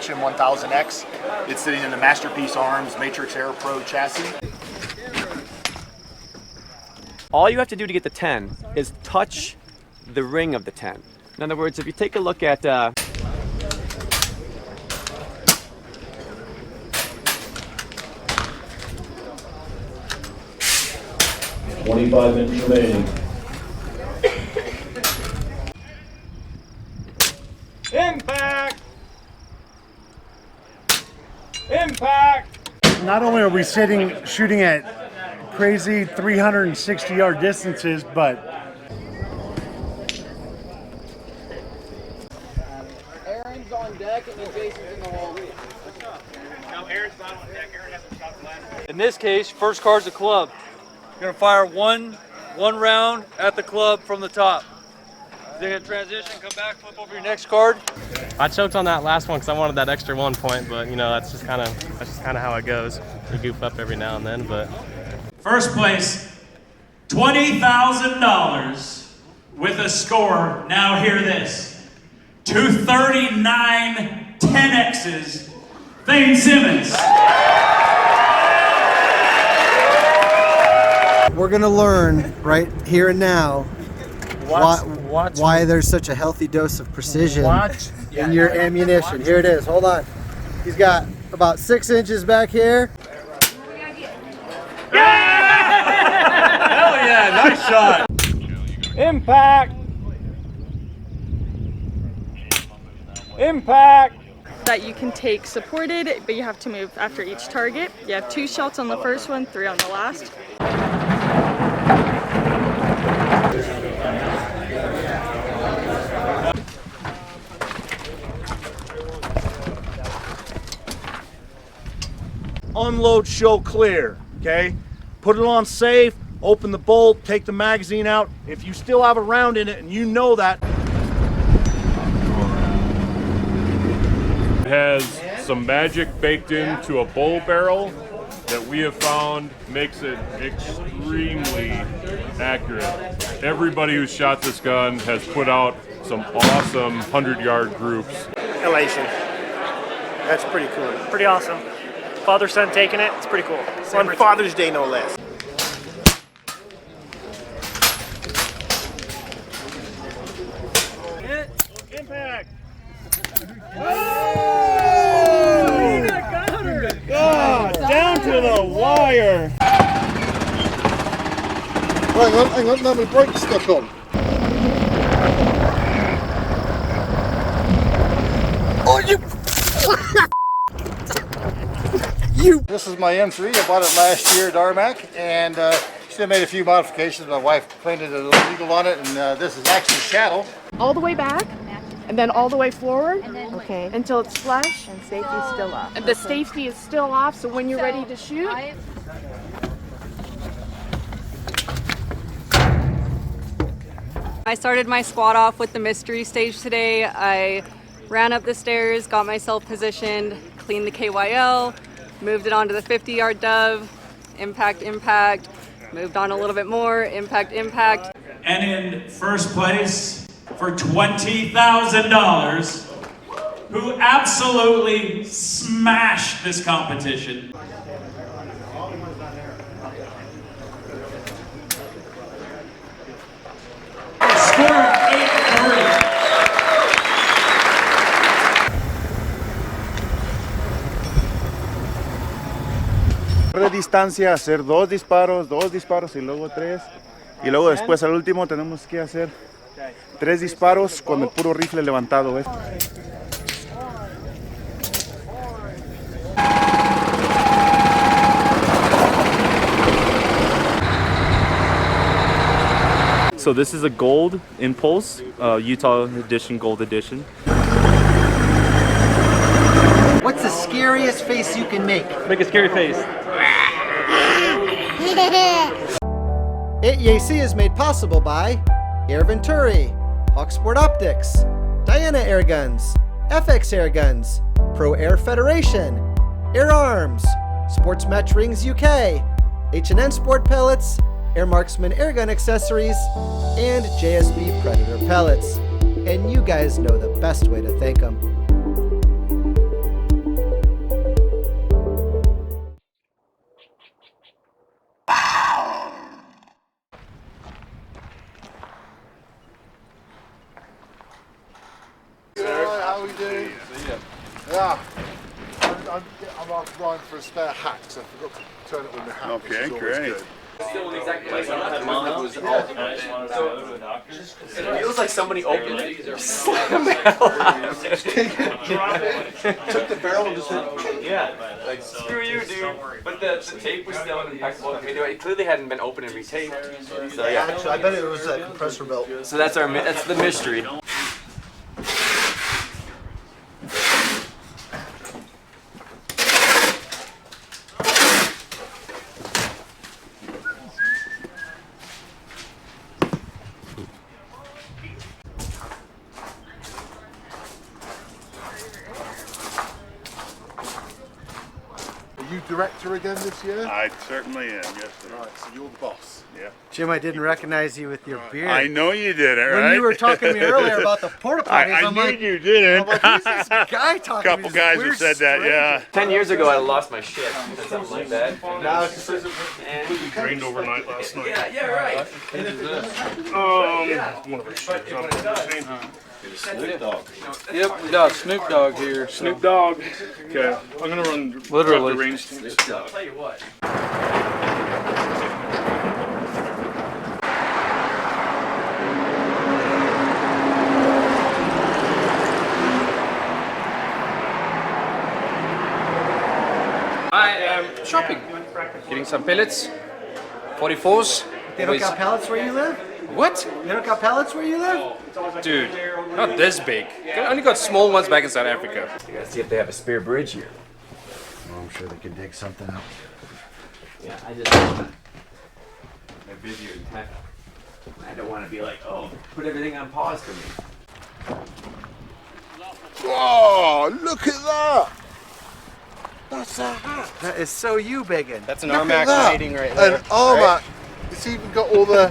HM1000X. It's sitting in the Masterpiece Arms Matrix Air Pro chassis. All you have to do to get the 10 is touch the ring of the 10. In other words, if you take a look at 25 inches remaining. Impact! Impact! Not only are we shooting at crazy 360-yard distances, but Aaron's on deck and then Jason's in the hole. No, Aaron's not on deck. Aaron hasn't shot the last one. In this case, first card's a club. You're gonna fire one round at the club from the top. Then gonna transition, come back, flip over your next card. I choked on that last one because I wanted that extra 1 point, but you know that's just kind of how it goes. You goof up every now and then, but. First place, $20,000 with a score. Now hear this: 239 10X's. Thane Simmons. We're gonna learn right here and now why there's such a healthy dose of precision in your ammunition. Here it is. Hold on. He's got about 6 inches back here. Hell yeah, nice shot. Impact. Impact. That you can take supported, but you have to move after each target. You have 2 shots on the first one, 3 on the last. Unload, show clear, okay? Put it on safe, open the bolt, take the magazine out. If you still have a round in it and you know that. It has some magic baked into a bull barrel that we have found makes it extremely accurate. Everybody who's shot this gun has put out some awesome 100-yard groups. Elation. That's pretty cool. Pretty awesome. Father-son taking it, it's pretty cool. On Father's Day, no less. Impact! Oh! God, down to the wire! Hang on, now my brake's stuck on. Oh, This is my M3. I bought it last year at RMAC, and still made a few modifications. My wife painted a little eagle on it, and this is actually shadow. All the way back, and then all the way forward, okay, until it's flush, and safety's still off. And the safety is still off, so when you're ready to shoot, I started my squad off with the mystery stage today. I ran up the stairs, got myself positioned, cleaned the KYL, moved it onto the 50-yard dove, impact, impact, moved on a little bit more, impact, impact. And in first place for $20,000, who absolutely smashed this competition. Score 8-3. De distancia, hacer 2 disparos y luego 3, y luego después al último tenemos que hacer 3 disparos con el puro rifle levantado, ¿ves? So this is a gold Impulse, Utah edition, gold edition. What's the scariest face you can make? Make a scary face. AEAC is made possible by Air Venturi, Hawke Sport Optics, Diana Airguns, FX Airguns, Pro Air Federation, Air Arms, Sports Match Rings UK, H&N Sport Pellets, AirMarksman Airgun Accessories, and JSB Predator Pellets. And you guys know the best way to thank them. mine for a spare hack, so I forgot to turn it with my hack. Okay, great. Still in the exact place I had mine. It was all. It feels like somebody opened it, slammed the hell out of it. Took the barrel and just went. Yeah, like screw you, dude. But the tape was still impeccable. I mean, it clearly hadn't been opened and retaped. So yeah. Actually, I bet it was a compressor belt. So that's the mystery. Are you director again this year? I certainly am, yes sir. Right, so you're the boss. Yeah. Jim, I didn't recognize you with your beard. I know you did it, right? When you were talking to me earlier about the porta potties, I I'm knew like, you didn't. I'm like, who's this guy talking A couple to me? guys have said that, yeah. 10 years ago, I lost my shit. Something like that. Now it's rained overnight last night. Yeah, right. One of our shirts on the Snoop Dogg. Yep, we got Snoop Dogg here. Snoop Dogg. Okay, I'm gonna run. Literally. The range teams. I'll tell you what. I am shopping, getting some pellets, 44s. They don't got pellets where you live? What? They don't got pellets where you live? Dude, not this big. I only got small ones back in South Africa. You gotta see if they have a spare bridge here. Well, I'm sure they can dig something up. Yeah, I just. They're busier than heck. I don't want to be like, oh, put everything on pause for me. Whoa, look at that! That's a hat. That is so you, Biggin. That's an Look RMAC at that. knighting right there. An RMAC. Right? It's even got all the.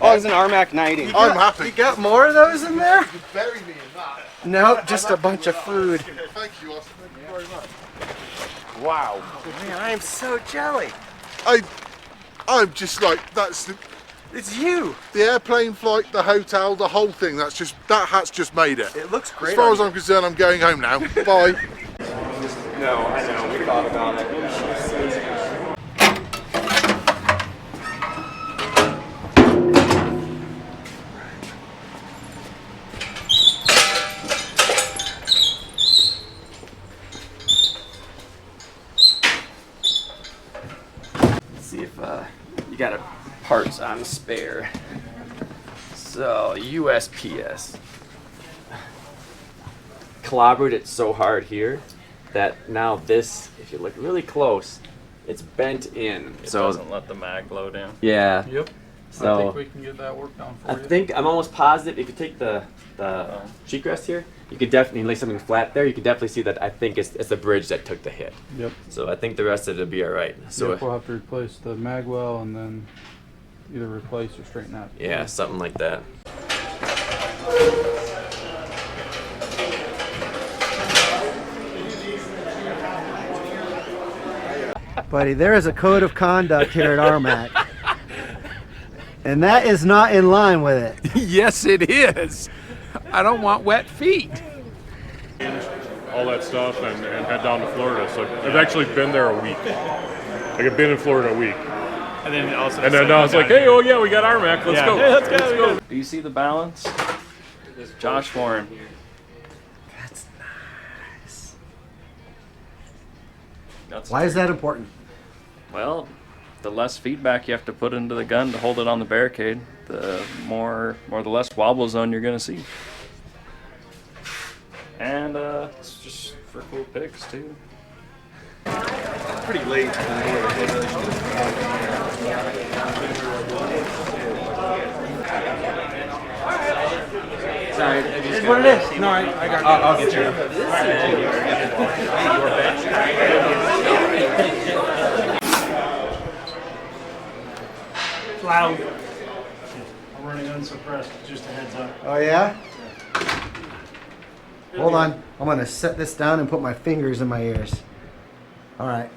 That's an RMAC knighting. I'm happy. You got more of those in there? You bury me in that. No, just a bunch of food. Thank you, Austin. Thank you very much. Wow. Man, I am so jelly. I'm just like, that's the. It's you. The airplane flight, the hotel, the whole thing. That's just, that hat's just made it. It looks great. As far as I'm concerned, I'm going home now. Bye. No, I know. We thought about it. Let's see if you got parts on spare. So USPS. Clobbered it so hard here that now this, if you look really close, it's bent in. It so doesn't let the mag load in. Yeah. Yep. So I think we can get that worked on for you. I'm almost positive if you take the cheek rest here, you could definitely lay something flat there. You could definitely see that I think it's the bridge that took the hit. Yep. So I think the rest of it will be all right. So yep, we'll have to replace the mag well and then either replace or straighten out. yeah, something like that. Buddy, there is a code of conduct here at RMAC. And that is not in line with it. Yes, it is. I don't want wet feet. All that stuff and head down to Florida. So I've actually been there a week. Like I've been in Florida a week. And then also. And then I was like, hey, oh yeah, we got RMAC. Let's go. Hey, let's go. Let's go. Do you see the balance? Josh Warren. That's nice. That's Why is that important? Well, the less feedback you have to put into the gun to hold it on the barricade, the the less wobble zone you're going to see. And it's just for cool picks too. It's pretty late. Sorry, it's what it is. No, I got it. I'll get you. It's loud. I'm running unsuppressed, just a heads up. Oh yeah? Hold on. I'm gonna set this down and put my fingers in my ears. Alright.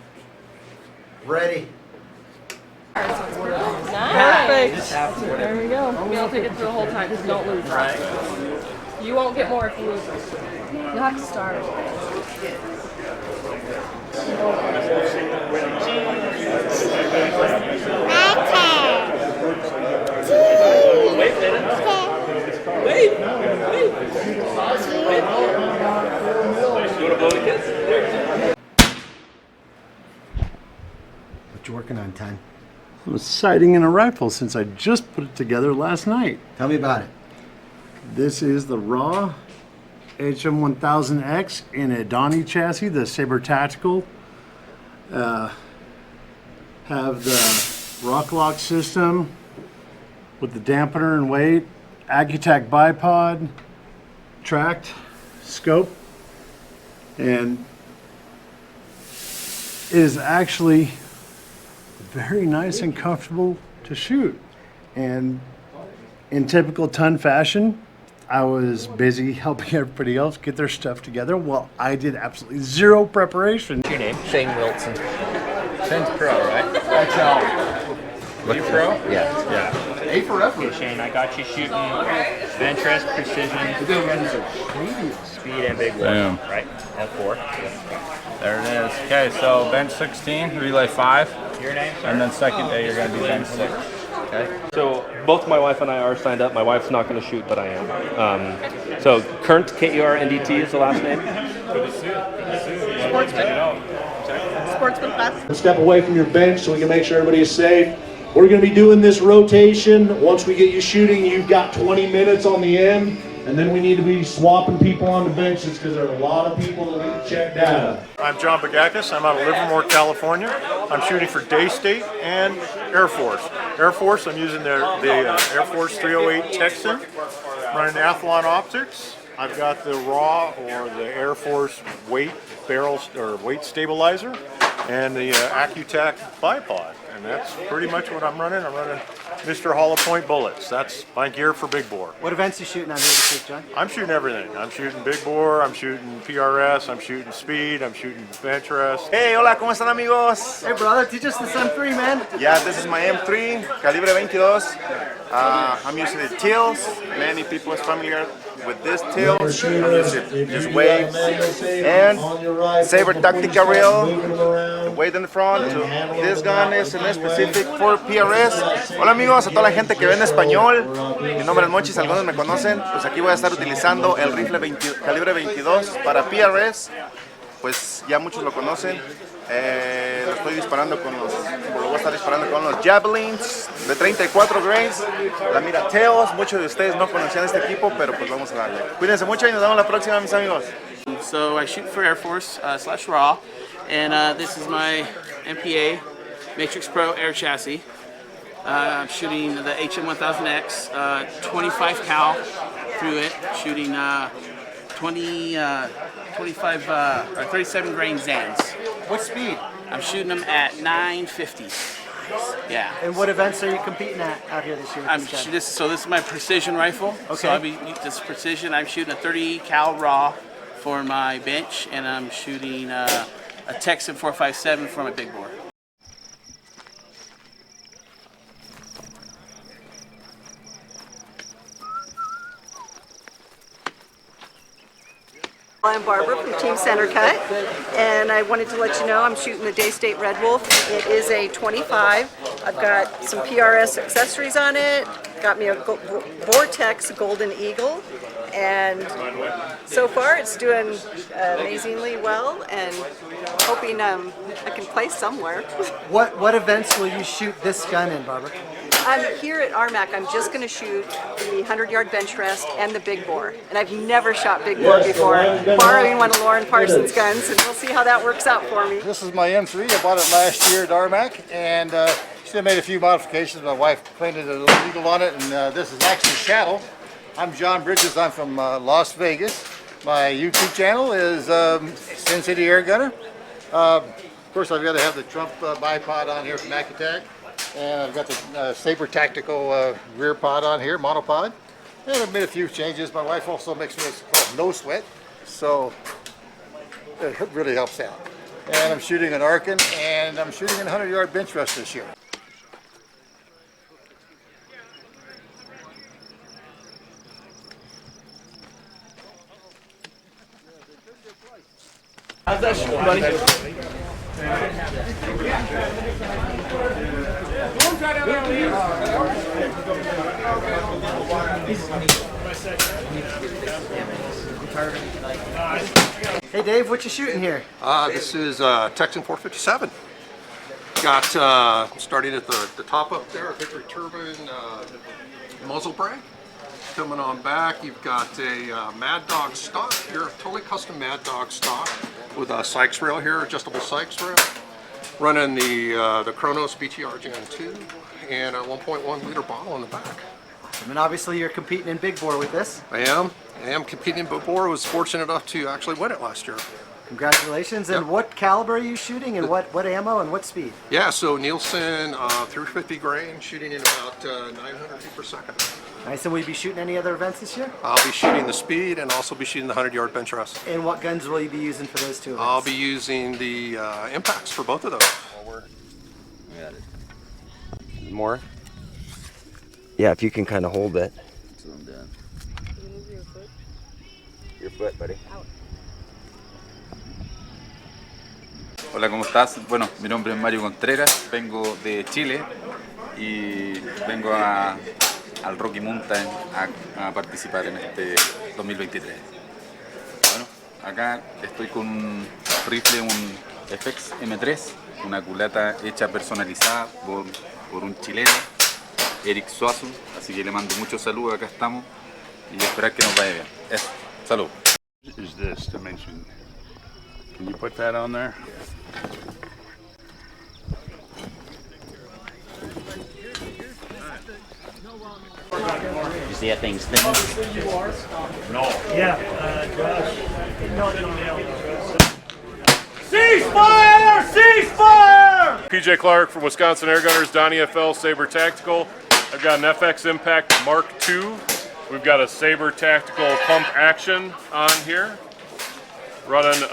Ready. Perfect. There we go. We'll take it through the whole time. Just don't lose. Right. You won't get more if you lose. You'll have to start. What you working on, Ton? I'm sighting in a rifle since I just put it together last night. Tell me about it. This is the raw HM1000X in a Donny chassis, the Saber Tactical. Have the rock lock system with the dampener and weight, Accutac bipod, tracked scope, and it is actually very nice and comfortable to shoot. And in typical Ton fashion, I was busy helping everybody else get their stuff together while I did absolutely zero preparation. What's your name? Shane Wilson. Shane's pro, right? XL. You pro? Yeah. A for effort. Okay, Shane, I got you shooting Benchrest, precision, speed, and big one. Damn. Right? F4. There it is. Okay, so bench 16, relay 5. Your name, sir? And then second day you're going to be bench 6. Okay. So both my wife and I are signed up. My wife's not going to shoot, but I am. So Kurnt, K-E-R, N-D-T is the last name. Sportsman class. Step away from your bench so we can make sure everybody is safe. We're going to be doing this rotation. Once we get you shooting, you've got 20 minutes on the end, and then we need to be swapping people on the benches because there are a lot of people that need to check data. I'm John Bagakis. I'm out of Livermore, California. I'm shooting for Daystate and AirForce. AirForce, I'm using the AirForce 308 Texan, running Athlon optics. I've got the raw or the AirForce weight barrel or weight stabilizer and the Accutac bipod. And that's pretty much what I'm running. I'm running Mr. Hollow Point bullets. That's my gear for big bore. What events are you shooting out here this week, John? I'm shooting everything. I'm shooting big bore, I'm shooting PRS, I'm shooting speed, I'm shooting Benchrest. Hey, hola, ¿cómo están, amigos? Hey, brother, teach us this M3, man. Yeah, this is my M3, calibre 22. I'm using the tills. Many people is familiar with this tills. I'm using just waves and Saber Tactical reel. Weight in the front. This gun is specific for PRS. Hola amigos, a toda la gente que ve en español. Mi nombre es Monchis, algunos me conocen. Pues aquí voy a estar utilizando el rifle calibre 22 para PRS. Pues ya muchos lo conocen. Lo estoy disparando lo voy a estar disparando con los Javelins de 34 grains, la mira Teos. Muchos de ustedes no conocían este equipo, pero pues vamos a darle. Cuídense mucho y nos vemos la próxima, mis amigos. So I shoot for Airforce / Raw, and this is my MPA Matrix Pro Air chassis. I'm shooting the HM1000X, 25 cal through it, shooting 25 or 37 grain Zans. What speed? I'm shooting them at 950. Yeah. And what events are you competing at out here this year? So this is my precision rifle. Okay. So I'll be this precision. I'm shooting a 30 cal raw for my bench, and I'm shooting a Texan 457 for my big bore. I'm Barbara from Team Center Cut, and I wanted to let you know I'm shooting the Daystate Redwolf. It is a 25. I've got some PRS accessories on it, got me a Vortex Golden Eagle, and so far it's doing amazingly well, and hoping I can play somewhere. What events will you shoot this gun in, Barbara? I'm here at RMAC. I'm just going to shoot the 100-yard bench rest and the big bore. And I've never shot big bore before, borrowing one of Lauren Parsons' guns, and we'll see how that works out for me. This is my M3. I bought it last year at RMAC, and still made a few modifications. My wife painted a little eagle on it, and this is actually Shadow. I'm John Bridges. I'm from Las Vegas. My YouTube channel is Sin City Airgunner. Of course, I've got to have the Trump bipod on here from Accutac. And I've got the Saber Tactical rear pod on here, monopod. And I've made a few changes. My wife also makes me what's called no sweat, so it really helps out. And I'm shooting an Alkin, and I'm shooting a 100-yard bench rest this year. How's that shooting, buddy? Hey Dave, what you shooting here? This is Texan 457. Got starting at the top up there, Victory Turbine muzzle brake. Coming on back, you've got a Mad Dog stock here, totally custom Mad Dog stock with a Sykes rail here, adjustable Sykes rail. Running the Kronos BTR Gen 2 and a 1.1 liter bottle in the back. I mean, obviously you're competing in big bore with this. I am competing in big bore. Was fortunate enough to actually win it last year. Congratulations. And what caliber are you shooting, and what ammo and what speed? Yeah, so Nielsen 350 grain, shooting in about 900 feet per second. Nice. And will you be shooting any other events this year? I'll be shooting the speed and also be shooting the 100-yard Benchrest. And what guns will you be using for those two events? I'll be using the impacts for both of those. We got it. More? Yeah, if you can kind of hold it. That's what I'm doing. Can you move your foot? Your foot, buddy. Hola, ¿cómo estás? Bueno, mi nombre es Mario Contreras, vengo de Chile y vengo al Rocky Mountain a participar en este 2023. Bueno, acá estoy con un rifle, un FX M3, una culata hecha personalizada por un chileno, Eric Suazo, así que le mando muchos saludos, acá estamos y esperar que nos vaya bien. Eso, salud. Is this dimension? Can you put that on there? You see that thing's thin? No. Yeah, Josh. Ceasefire! Ceasefire! PJ Clark from Wisconsin Airgunners, DonnyFL, Saber Tactical. I've got an FX Impact Mark II. We've got a Saber Tactical pump action on here. Running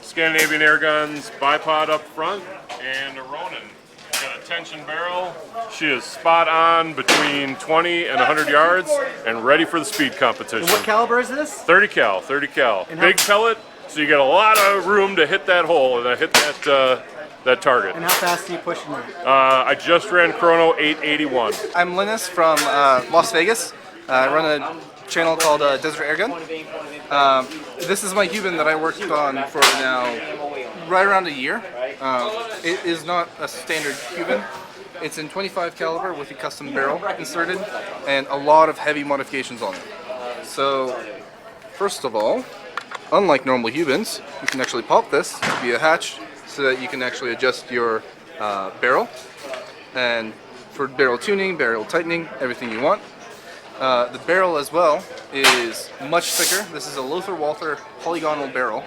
Scandinavian Airguns bipod up front and a Ronin. Got a tension barrel. She is spot on between 20 and 100 yards and ready for the speed competition. And what caliber is this? 30 cal, 30 cal. Big pellet, so you get a lot of room to hit that hole and hit that target. And how fast are you pushing it? I just ran Chrono 881. I'm Linus from Las Vegas. I run a channel called Desert Airgun. This is my Huben that I worked on for now right around a year. It is not a standard Huben. It's in 25 caliber with a custom barrel inserted and a lot of heavy modifications on it. So first of all, unlike normal Hubens, you can actually pop this to be a hatch so that you can actually adjust your barrel, and for barrel tuning, barrel tightening, everything you want. The barrel as well is much thicker. This is a Lothar Walther polygonal barrel,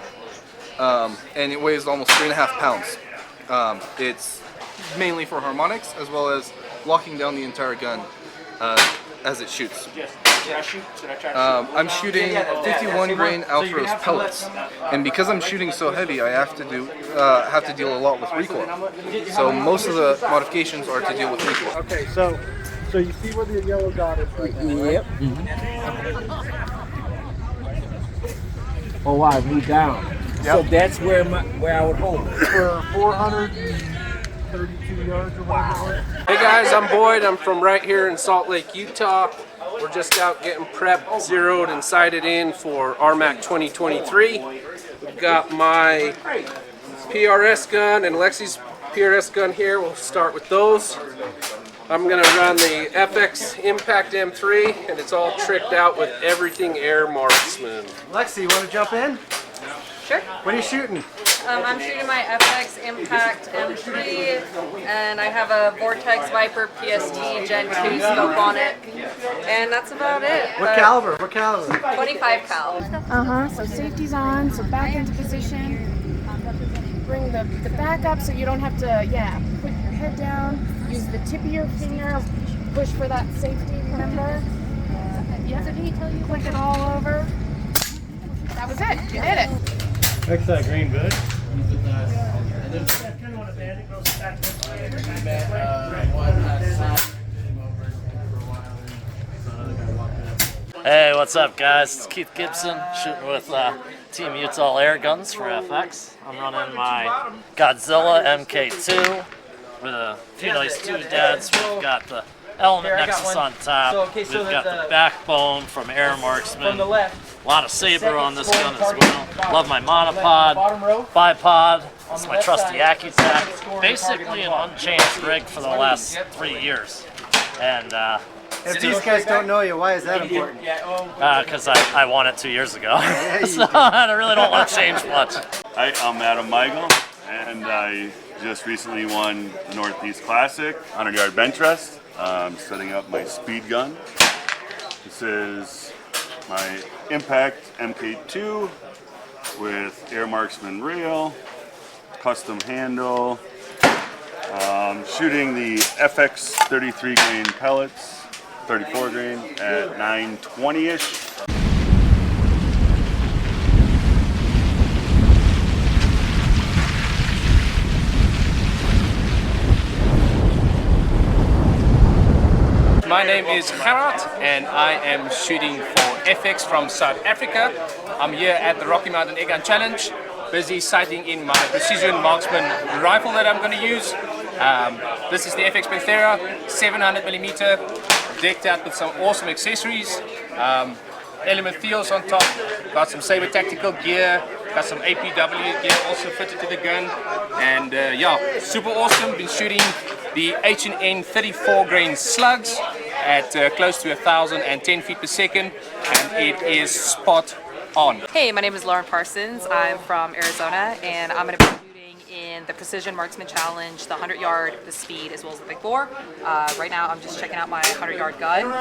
and it weighs almost 3.5 pounds. It's mainly for harmonics as well as locking down the entire gun as it shoots. I'm shooting 51 grain Althros pellets, and because I'm shooting so heavy, I have to deal a lot with recoil. So most of the modifications are to deal with recoil. Okay, so you see where the yellow dot is right now, right? Oh wow, I moved down. Yep. So that's where I would hold it. For 432 yards or whatever it was. Hey guys, I'm Boyd. I'm from right here in Salt Lake, Utah. We're just out getting prepped, zeroed, and sighted in for RMAC 2023. We've got my PRS gun and Lexi's PRS gun here. We'll start with those. I'm going to run the FX Impact M3, and it's all tricked out with everything AirMarksman. Lexi, you want to jump in? Sure. What are you shooting? I'm shooting my FX Impact M3, and I have a Vortex Viper PST Gen 2 scope on it, and that's about it. What caliber? What caliber? 25 cal. So safety's on, so back into position. Bring the back up so you don't have to, put your head down. Use the tip of your finger, push for that safety, remember? So did he tell you? Click it all over. That was it, you did it. Fix that green good. Hey, what's up, guys? It's Keith Gibson shooting with Team Utah Airguns for FX. I'm running my Godzilla MK2 with a few nice doodads. We've got the Element Nexus on top. We've got the backbone from AirMarksman. A lot of Saber on this gun as well. Love my monopod, bipod. This is my trusty Accutac. Basically an unchanged rig for the last 3 years. And if these guys don't know you, why is that important? because I won it 2 years ago. So I really don't want to change much. Hi, I'm Adam Michael, and I just recently won the Northeast Classic 100-yard Benchrest. I'm setting up my speed gun. This is my Impact MK2 with AirMarksman rail, custom handle, shooting the FX 33 grain pellets, 34 grain at 920-ish. My name is Gerard and I am shooting for FX from South Africa. I'm here at the Rocky Mountain Airgun Challenge, busy sighting in my precision marksman rifle that I'm going to use. This is the FX Panthera 700mm, decked out with some awesome accessories. Element Theos on top, got some Saber Tactical gear, got some APW gear also fitted to the gun, and yeah, super awesome. Been shooting the H&N 34 grain slugs at close to 1,010 feet per second, and it is spot on. Hey, my name is Lauren Parsons. I'm from Arizona, and I'm going to be shooting in the Precision Marksman Challenge, the 100-yard, the speed, as well as the big bore. Right now, I'm just checking out my 100-yard gun.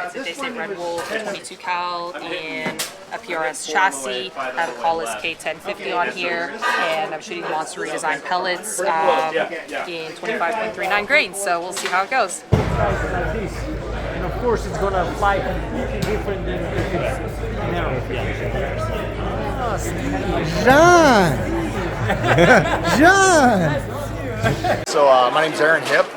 It's a Daystate Redwolf 22 cal in a PRS chassis. I have a Callis K1050 on here, and I'm shooting monster redesigned pellets in 25.39 grains. So we'll see how it goes. Like this, and of course it's gonna fly completely different than if it's narrow. John! So my name's Aaron Hipp.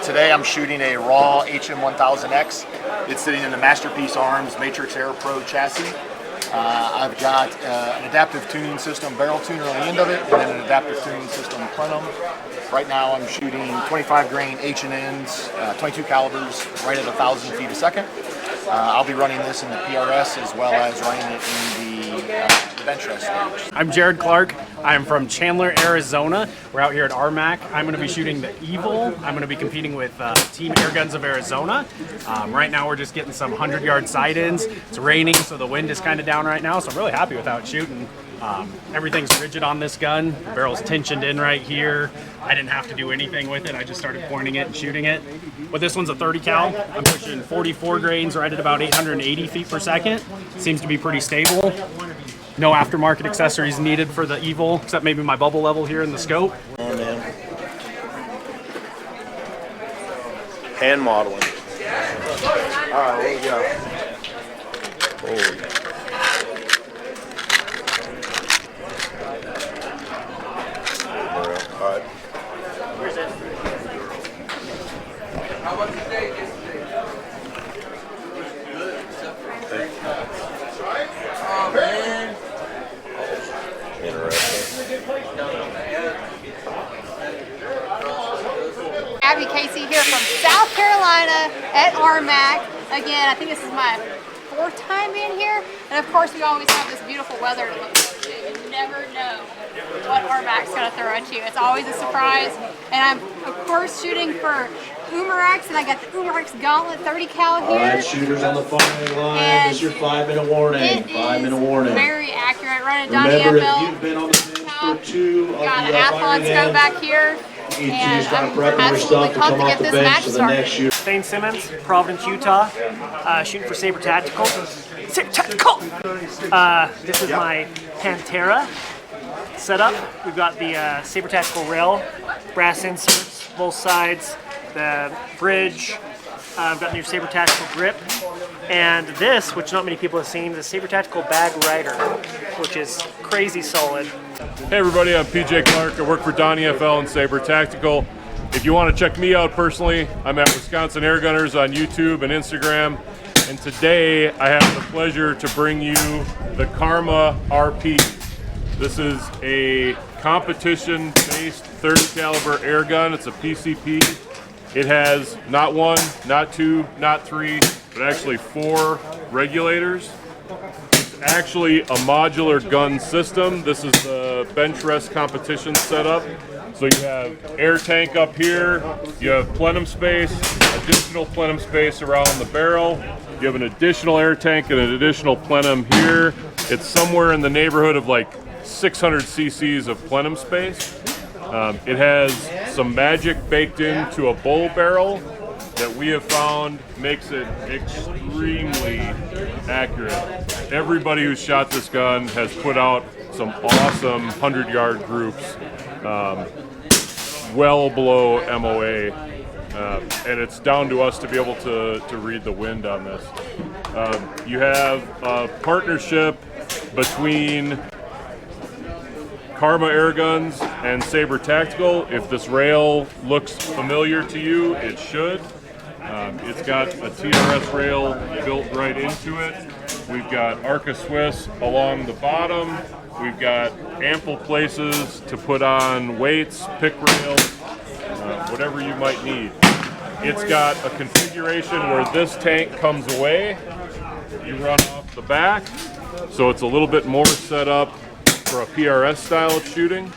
Today I'm shooting a raw HM1000X. It's sitting in the Masterpiece Arms Matrix Air Pro chassis. I've got an adaptive tuning system barrel tuner on the end of it, and then an adaptive tuning system plenum. Right now I'm shooting 25 grain H&Ns, 22 calibers, right at 1,000 feet a second. I'll be running this in the PRS as well as running it in the Benchrest stage. I'm Jared Clark. I'm from Chandler, Arizona. We're out here at RMAC. I'm going to be shooting the Evil. I'm going to be competing with Team Airguns of Arizona. Right now we're just getting some 100-yard sight-ins. It's raining, so the wind is kind of down right now, so I'm really happy with how it's shooting. Everything's rigid on this gun. The barrel's tensioned in right here. I didn't have to do anything with it. I just started pointing it and shooting it. But this one's a 30 cal. I'm pushing 44 grains right at about 880 feet per second. Seems to be pretty stable. No aftermarket accessories needed for the Evil, except maybe my bubble level here in the scope. Oh, man. Hand modeling. All right, what we got? Holy. All right. Where's it? How about today? Oh, man. Interesting. Abby Casey here from South Carolina at RMAC. Again, I think this is my 4th time being here. And of course, we always have this beautiful weather to look forward to. You never know what RMAC's going to throw at you. It's always a surprise. And I'm, of course, shooting for Umarex, and I got the Umarex Gauntlet 30 cal here. All right, shooters on the firing line. This is your 5-minute warning. 5-minute warning. Very accurate. Running Remember, DonnyFL. if you've been on the bench for 2 of the Got an Athlon scope back here. And I'm absolutely pumped to get this match started. Shane Simmons, Providence, Utah, shooting for Saber Tactical. Saber Tactical! This is my Panthera setup. We've got the Saber Tactical rail, brass inserts, both sides, the bridge. I've got the new Saber Tactical grip. And this, which not many people have seen, the Saber Tactical Bag Rider, which is crazy solid. Hey everybody, I'm PJ Clark. I work for DonnyFL and Saber Tactical. If you want to check me out personally, I'm at Wisconsin Airgunners on YouTube and Instagram. and today I have the pleasure to bring you the Karma RP. This is a competition-based 30 caliber air gun. It's a PCP. It has not one, not two, not three, but actually 4 regulators. It's actually a modular gun system. This is the Benchrest competition setup. So you have air tank up here, you have plenum space, additional plenum space around the barrel, you have an additional air tank and an additional plenum here. It's somewhere in the neighborhood of like 600 cc's of plenum space. It has some magic baked into a bull barrel that we have found makes it extremely accurate. Everybody who's shot this gun has put out some awesome 100-yard groups. Well below MOA, and it's down to us to be able to read the wind on this. You have a partnership between Karma Airguns and Saber Tactical. If this rail looks familiar to you, it should. It's got a TRS rail built right into it. We've got Arca Swiss along the bottom. We've got ample places to put on weights, pick rails, whatever you might need. It's got a configuration where this tank comes away. You run off the back, so it's a little bit more set up for a PRS style of shooting.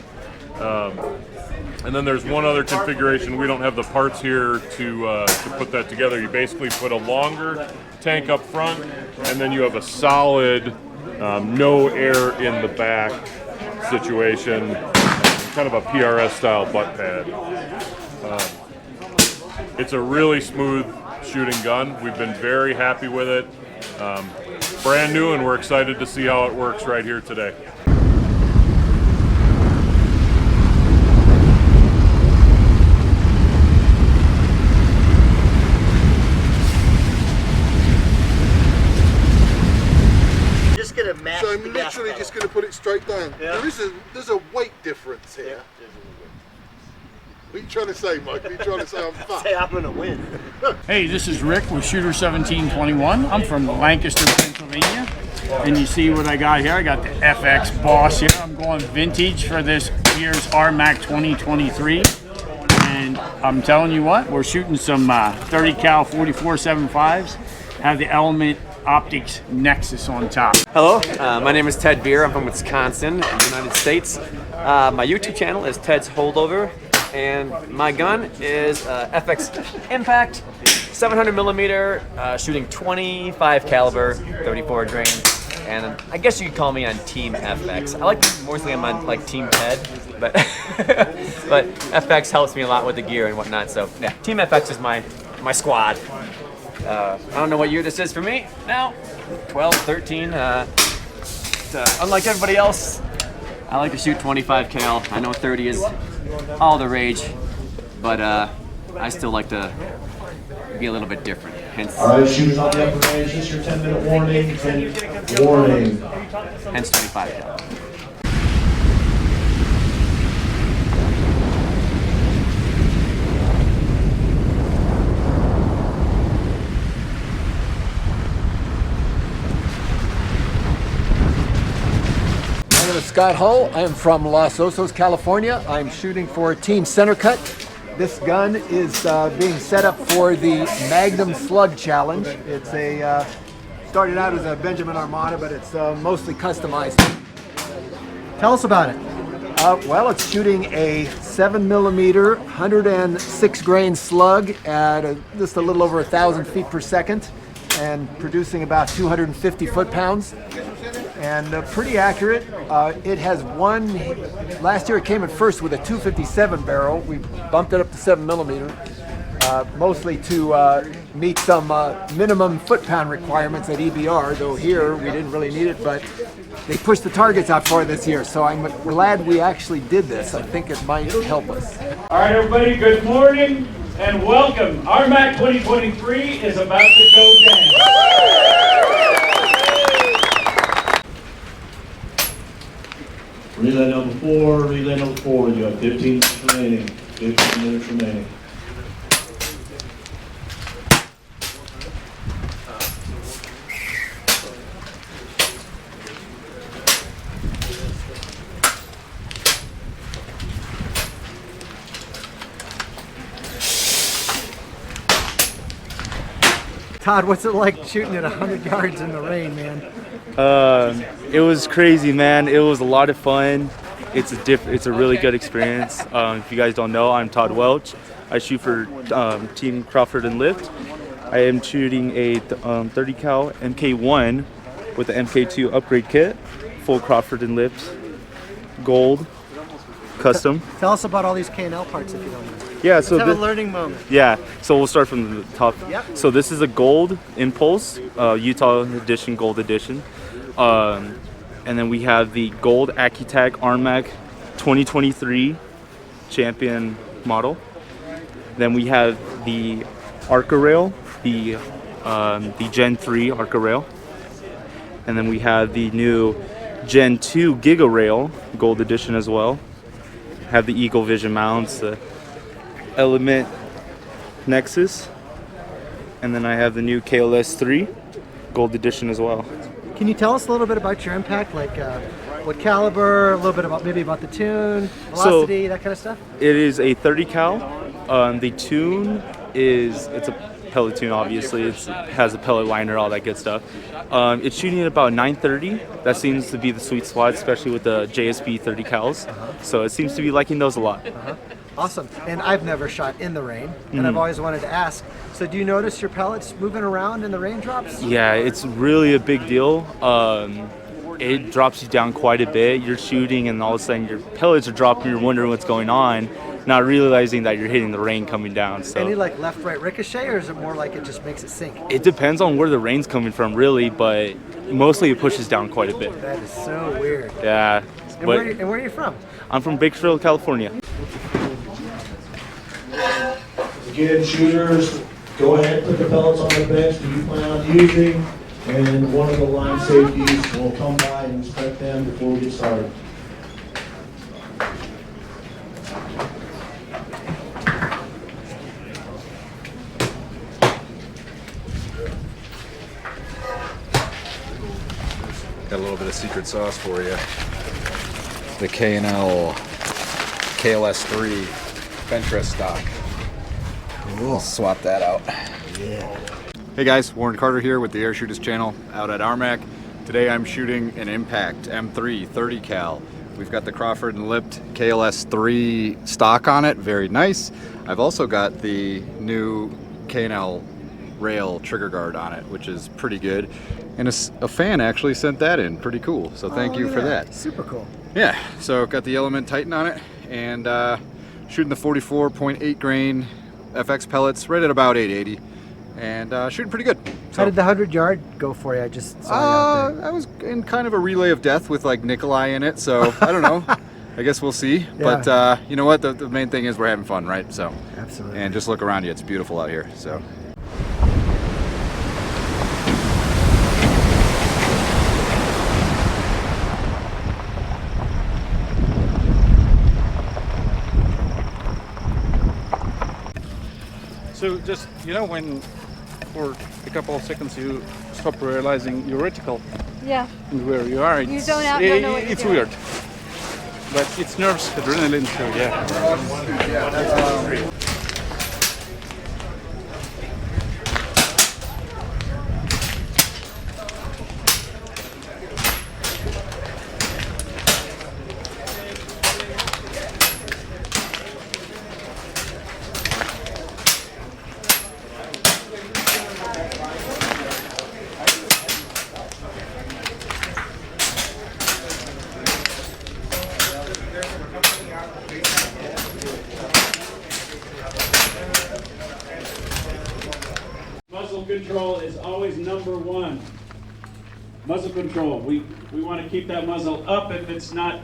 And then there's one other configuration. We don't have the parts here to put that together. You basically put a longer tank up front, and then you have a solid no air in the back situation, kind of a PRS style butt pad. It's a really smooth shooting gun. We've been very happy with it. Brand new, and we're excited to see how it works right here today. So I'm literally just going to put it straight down. Yeah. There's a weight difference here. What are you trying to say, Mike? Are you trying to say I'm fat? Say I'm going to win. Hey, this is Rick with Shooter 1721. I'm from Lancaster, Pennsylvania. And you see what I got here? I got the FX Boss here. I'm going vintage for this year's RMAC 2023. And I'm telling you what, we're shooting some 30 cal 44.75s. Have the Element Optics Nexus on top. Hello, my name is Ted Beer. I'm from Wisconsin, in the United States. My YouTube channel is Ted's Holdover, and my gun is FX Impact 700 millimeter, shooting 25 caliber, 34 grain, and I guess you could call me on Team FX. I like mostly I'm on like Team Ted, but but FX helps me a lot with the gear and whatnot. So yeah, Team FX is my squad. I don't know what year this is for me now, 12, 13. Unlike everybody else, I like to shoot 25 cal. I know 30 is all the rage, but I still like to be a little bit different. Hence, all right, shooters on the upper range, this is your 10-minute warning. 10 warning. Hence 25 cal. My name is Scott Hull. I am from Los Osos, California. I'm shooting for Team Center Cut. This gun is being set up for the Magnum Slug Challenge. It's a started out as a Benjamin Armada, but it's mostly customized. Tell us about it. Well, it's shooting a 7mm, 106 grain slug at just a little over 1,000 feet per second, and producing about 250 foot-pounds. And pretty accurate. It has one, last year it came in first with a 257 barrel. We bumped it up to 7mm, mostly to meet some minimum foot-pound requirements at EBR, though here we didn't really need it, but they pushed the targets out for this year, so I'm glad we actually did this. I think it might help us. All right, everybody, good morning and welcome. RMAC 2023 is about to go down. Relay number 4, relay number 4. You have 15 minutes remaining. 15 minutes remaining. Todd, what's it like shooting at 100 yards in the rain, man? It was crazy, man. It was a lot of fun. It's a really good experience. If you guys don't know, I'm Todd Welch. I shoot for Team Kraford Lypt. I am shooting a 30 cal MK1 with the MK2 upgrade kit, full Kraford Lypt, gold, custom. Tell us about all these K&L parts if you don't know. Yeah, Let's so have a learning moment. Yeah, so we'll start from the top. Yep. So this is a gold Impulse, Utah edition, gold edition. And then we have the gold Accutac RMAC 2023 champion model. Then we have the Arca Rail, the Gen 3 Arca Rail. And then we have the new Gen 2 Giga Rail, gold edition as well. Have the Eagle Vision mounts, the Element Nexus, and then I have the new KLS 3 gold edition as well. Can you tell us a little bit about your impact, like what caliber, a little bit about maybe about the tune, velocity, that kind of stuff? It is a 30 cal. The tune it's a pellet tune, obviously. It has a pellet liner, all that good stuff. It's shooting at about 930. That seems to be the sweet spot, especially with the JSB 30 cals. So it seems to be liking those a lot. Awesome. And I've never shot in the rain, and I've always wanted to ask. So do you notice your pellets moving around in the raindrops? Yeah, it's really a big deal. It drops you down quite a bit. You're shooting, and all of a sudden your pellets are dropping. You're wondering what's going on, not realizing that you're hitting the rain coming down. So any like left-right ricochet, or is it more like it just makes it sink? it depends on where the rain's coming from, really, but mostly it pushes down quite a bit. That is so weird. Yeah. And where are you from? I'm from Bakersfield, California. Again, shooters, go ahead and put the pellets on the bench that you plan on using, and one of the line safeties will come by and inspect them before we get started. Got a little bit of secret sauce for you. The K&L KLS 3 Benchrest stock. We'll swap that out. Yeah. Hey guys, Warren Carter here with the Air Shooters channel out at RMAC. Today I'm shooting an Impact M3 30 cal. We've got the Kraford Lypt KLS 3 stock on it, very nice. I've also got the new K&L rail trigger guard on it, which is pretty good. And a fan actually sent that in, pretty cool. So thank you for that. Super cool. Yeah, so got the Element Titan on it, and shooting the 44.8 grain FX pellets right at about 880, and shooting pretty good. So, how did the 100-yard go for you? I just saw you out there. I was in kind of a relay of death with like Nikolai in it, so I don't know. I guess we'll see. Yeah. But you know what? The main thing is we're having fun, right? So absolutely. And just look around you; it's beautiful out here. So. So just, you know, when for a couple of seconds you stop realizing your reticle Yeah. and where you are, You don't know what it's you're doing. weird. But it's nerves, adrenaline, so yeah. Muzzle control is always number one. Muzzle control. We want to keep that muzzle up if it's not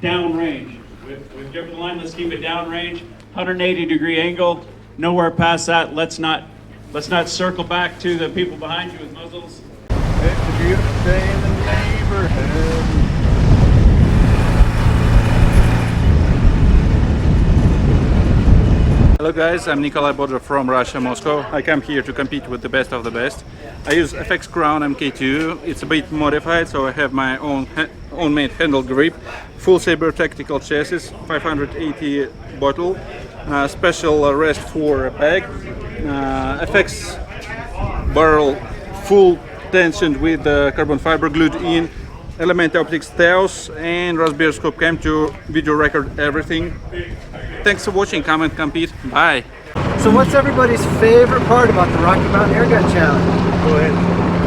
downrange. With grip of the line, let's keep it downrange. 180-degree angle. Nowhere past that. Let's not circle back to the people behind you with muzzles. It's a beautiful day in the neighborhood. Hello guys, I'm Nikolai Bodrov from Russia, Moscow. I come here to compete with the best of the best. I use FX Crown MK2. It's a bit modified, so I have my own made handle grip, full Saber Tactical chassis, 580 bottle, special rest for a bag, FX barrel full tensioned with carbon fiber glued in, element optics tails, and Raspberry scope cam to video record everything. Thanks for watching. Comment, compete. Bye. So what's everybody's favorite part about the Rocky Mountain Airgun Challenge? Go ahead.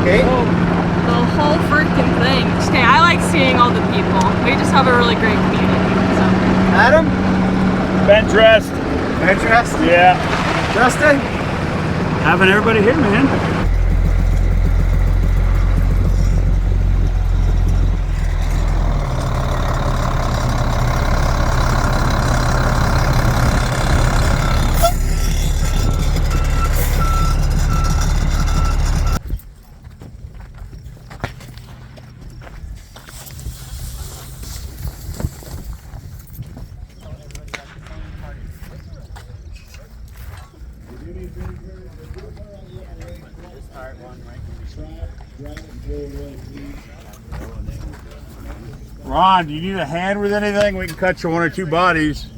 Okay. The whole freaking thing. Okay, I like seeing all the people. We just have a really great community. So. Adam? Benchrest. Benchrest? Yeah. Justin? Having everybody here, man. Ron, do you need a hand with anything? We can cut you one or two bodies.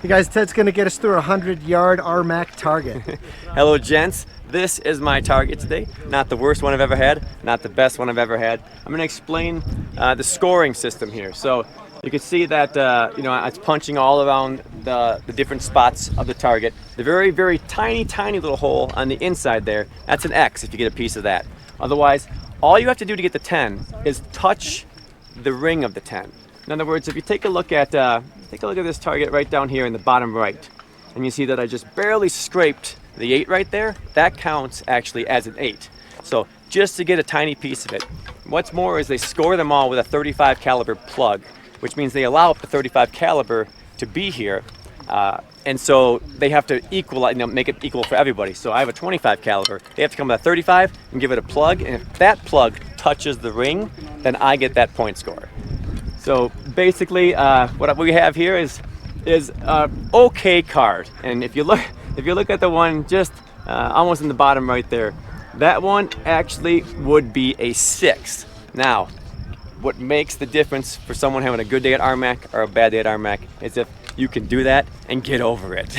Hey guys, Ted's gonna get us through a 100-yard RMAC target. Hello gents, this is my target today. Not the worst one I've ever had, not the best one I've ever had. I'm gonna explain the scoring system here. So you can see that you know, it's punching all around the different spots of the target. The very, very tiny little hole on the inside there, that's an X if you get a piece of that. Otherwise, all you have to do to get the 10 is touch the ring of the 10. In other words, if you take a look at this target right down here in the bottom right, and you see that I just barely scraped the 8 right there, that counts actually as an 8. So just to get a tiny piece of it. What's more is they score them all with a 35 caliber plug, which means they allow up to 35 caliber to be here, and so they have to equal, you know, make it equal for everybody. So I have a 25 caliber. They have to come with a 35 and give it a plug, and if that plug touches the ring, then I get that point score. So basically, what we have here is okay card, and if you look at the one just almost in the bottom right there, that one actually would be a 6. Now, what makes the difference for someone having a good day at RMAC or a bad day at RMAC is if you can do that and get over it.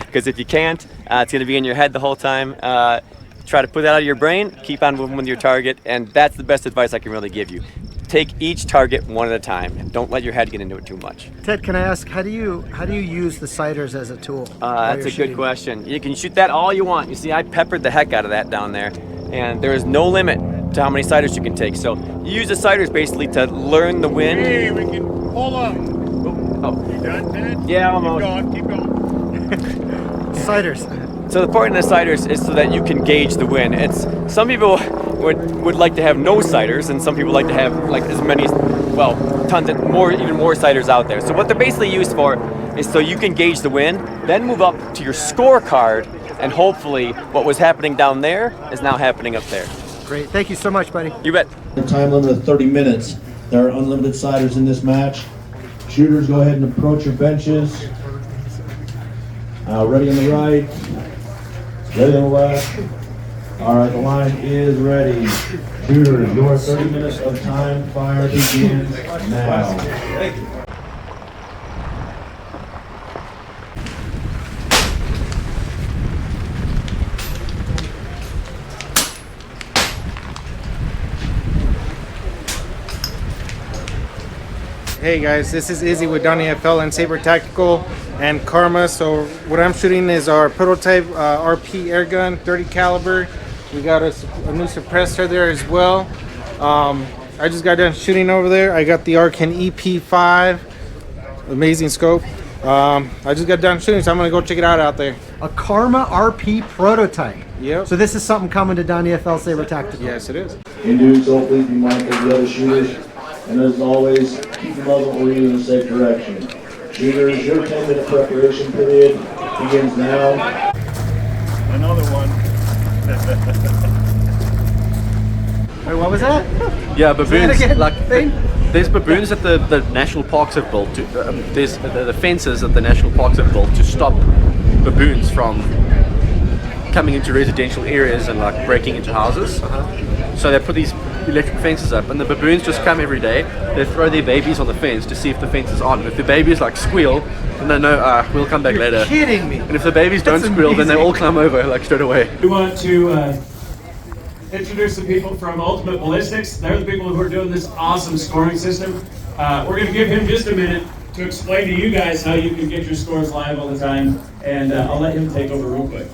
Because if you can't, it's going to be in your head the whole time. Try to put that out of your brain, keep on moving with your target, and that's the best advice I can really give you. Take each target one at a time, and don't let your head get into it too much. Ted, can I ask, how do you use the sighters as a tool? That's a good question. You can shoot that all you want. You see, I peppered the heck out of that down there, and there is no limit to how many sighters you can take. So you use the sighters basically to learn the wind. Hey, we can hold on. Oh. You done, Ted? Yeah, almost. Keep going. Sighters. So the point of the sighters is so that you can gauge the wind. It's some people would like to have no sighters, and some people like to have like as many, well, tons of even more sighters out there. So what they're basically used for is so you can gauge the wind, then move up to your scorecard, and hopefully what was happening down there is now happening up there. Great, thank you so much, buddy. You bet. The time limit of 30 minutes. There are unlimited sighters in this match. Shooters, go ahead and approach your benches. Ready on the right. Ready on the left. All right, the line is ready. Shooters, your 30 minutes of time fire begins now. Thank you. Hey guys, this is Izzy with DonnyFL and Saber Tactical and Karma. So what I'm shooting is our prototype RP airgun, 30 caliber. We got a new suppressor there as well. I just got done shooting over there. I got the Alkin EP5, amazing scope. I just got done shooting, so I'm gonna go check it out there. A Karma RP prototype. Yep. So this is something coming to DonnyFL Saber Tactical. Yes, it is. And dudes, so please be mindful of the other shooters. And as always, keep the muzzle oriented in the safe direction. Shooters, your 10-minute preparation period begins now. Another one. Wait, what was that? Yeah, baboons. Again? Like there's baboons that the national parks have built. There's the fences that the national parks have built to stop baboons from coming into residential areas and like breaking into houses. So they put these electric fences up, and the baboons just come every day. They throw their babies on the fence to see if the fence is on. If the babies like squeal, then they know we'll come back later. You're kidding me. And if the babies don't squeal, then they all come over like straight away. We want to introduce the people from Ultimate Ballistics. They're the people who are doing this awesome scoring system. We're going to give him just a minute to explain to you guys how you can get your scores live all the time, and I'll let him take over real quick.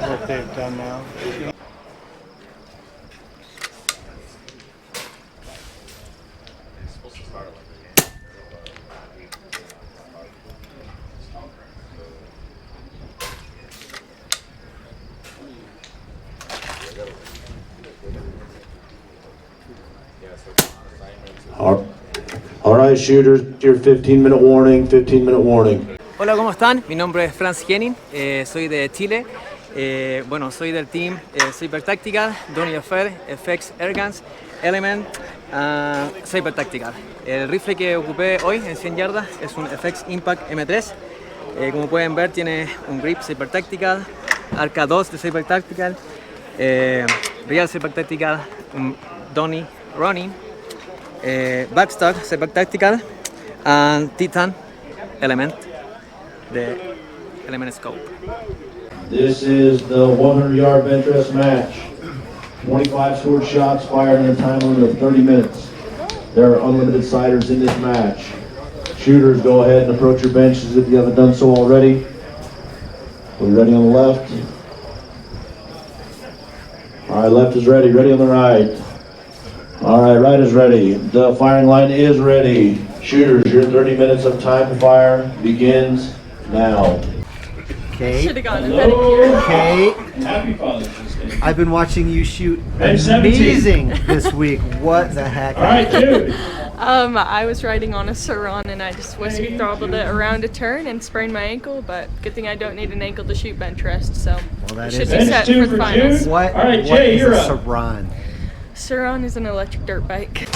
What they've done now. All right, shooters, your 15-minute warning, 15-minute warning. Hola, ¿cómo están? Mi nombre es Franz Henning, soy de Chile. Bueno, soy del team Saber Tactical, DonnyFL, FX Airguns, Element, Saber Tactical. El rifle que ocupé hoy en 100 yardas es un FX Impact M3. Como pueden ver, tiene un grip Saber Tactical, arca 2 de Saber Tactical, real Saber Tactical, un Donny Running, backstock Saber Tactical, and Titan Element, the Element scope. This is the 100-yard Benchrest match. 25 scored shots fired in a time limit of 30 minutes. There are unlimited siders in this match. Shooters, go ahead and approach your benches if you haven't done so already. We're ready on the left. All right, left is ready. Ready on the right. All right, right is ready. The firing line is ready. Shooters, your 30 minutes of time to fire begins now. Kate. Should have gotten a pedicure. Kate. Happy Father's Day. I've been watching you shoot Hey, 17. amazing this week. What the heck? All right, dude. I was riding on a Saron and I just whiskey throttled it around a turn and sprained my ankle, but good thing I don't need an ankle to shoot Benchrest, so that should is be set for the finals. What, All right, what Jay, is you're a up. Saron? Saron is an electric dirt bike.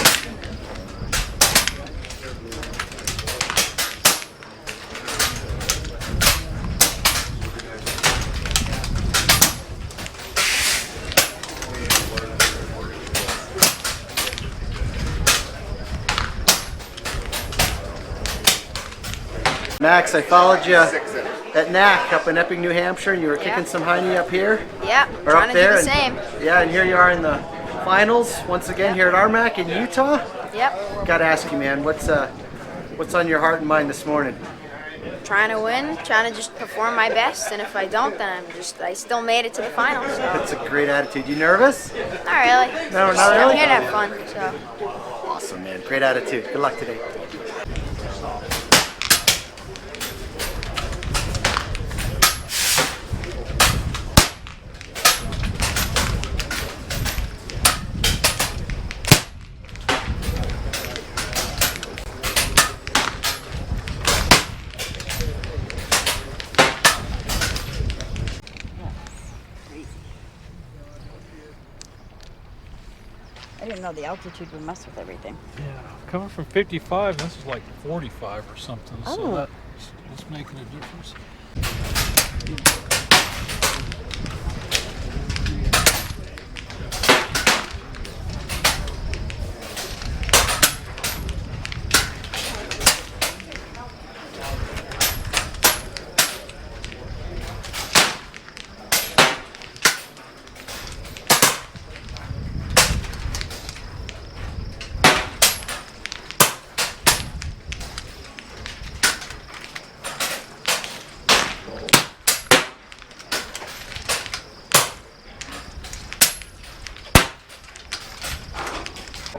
Max, I followed you at NAC up in Epping, New Hampshire, and you were kicking some high knee up here. Yeah, Or trying up to do there. the same. Yeah, and here you are in the finals once again here at RMAC in Utah. Yep, Gotta ask you, man, what's on your heart and mind this morning? trying to win, trying to just perform my best, and if I don't, then I still made it to the finals. So. That's a great attitude. You nervous? Not really. No, not I'm really? here to have fun, so. Awesome, man. Great attitude. Good luck today. I didn't know the altitude would mess with everything. Yeah, coming from 55, this is like 45 or something, so Oh. that's making a difference.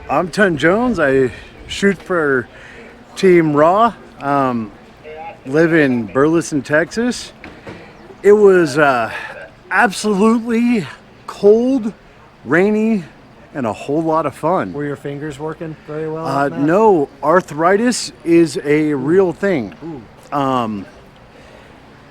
I'm Ton Jones. I shoot for Team Raw. Live in Burleson, Texas. It was absolutely cold, rainy, and a whole lot of fun. Were your fingers working very well? No, arthritis is a real thing.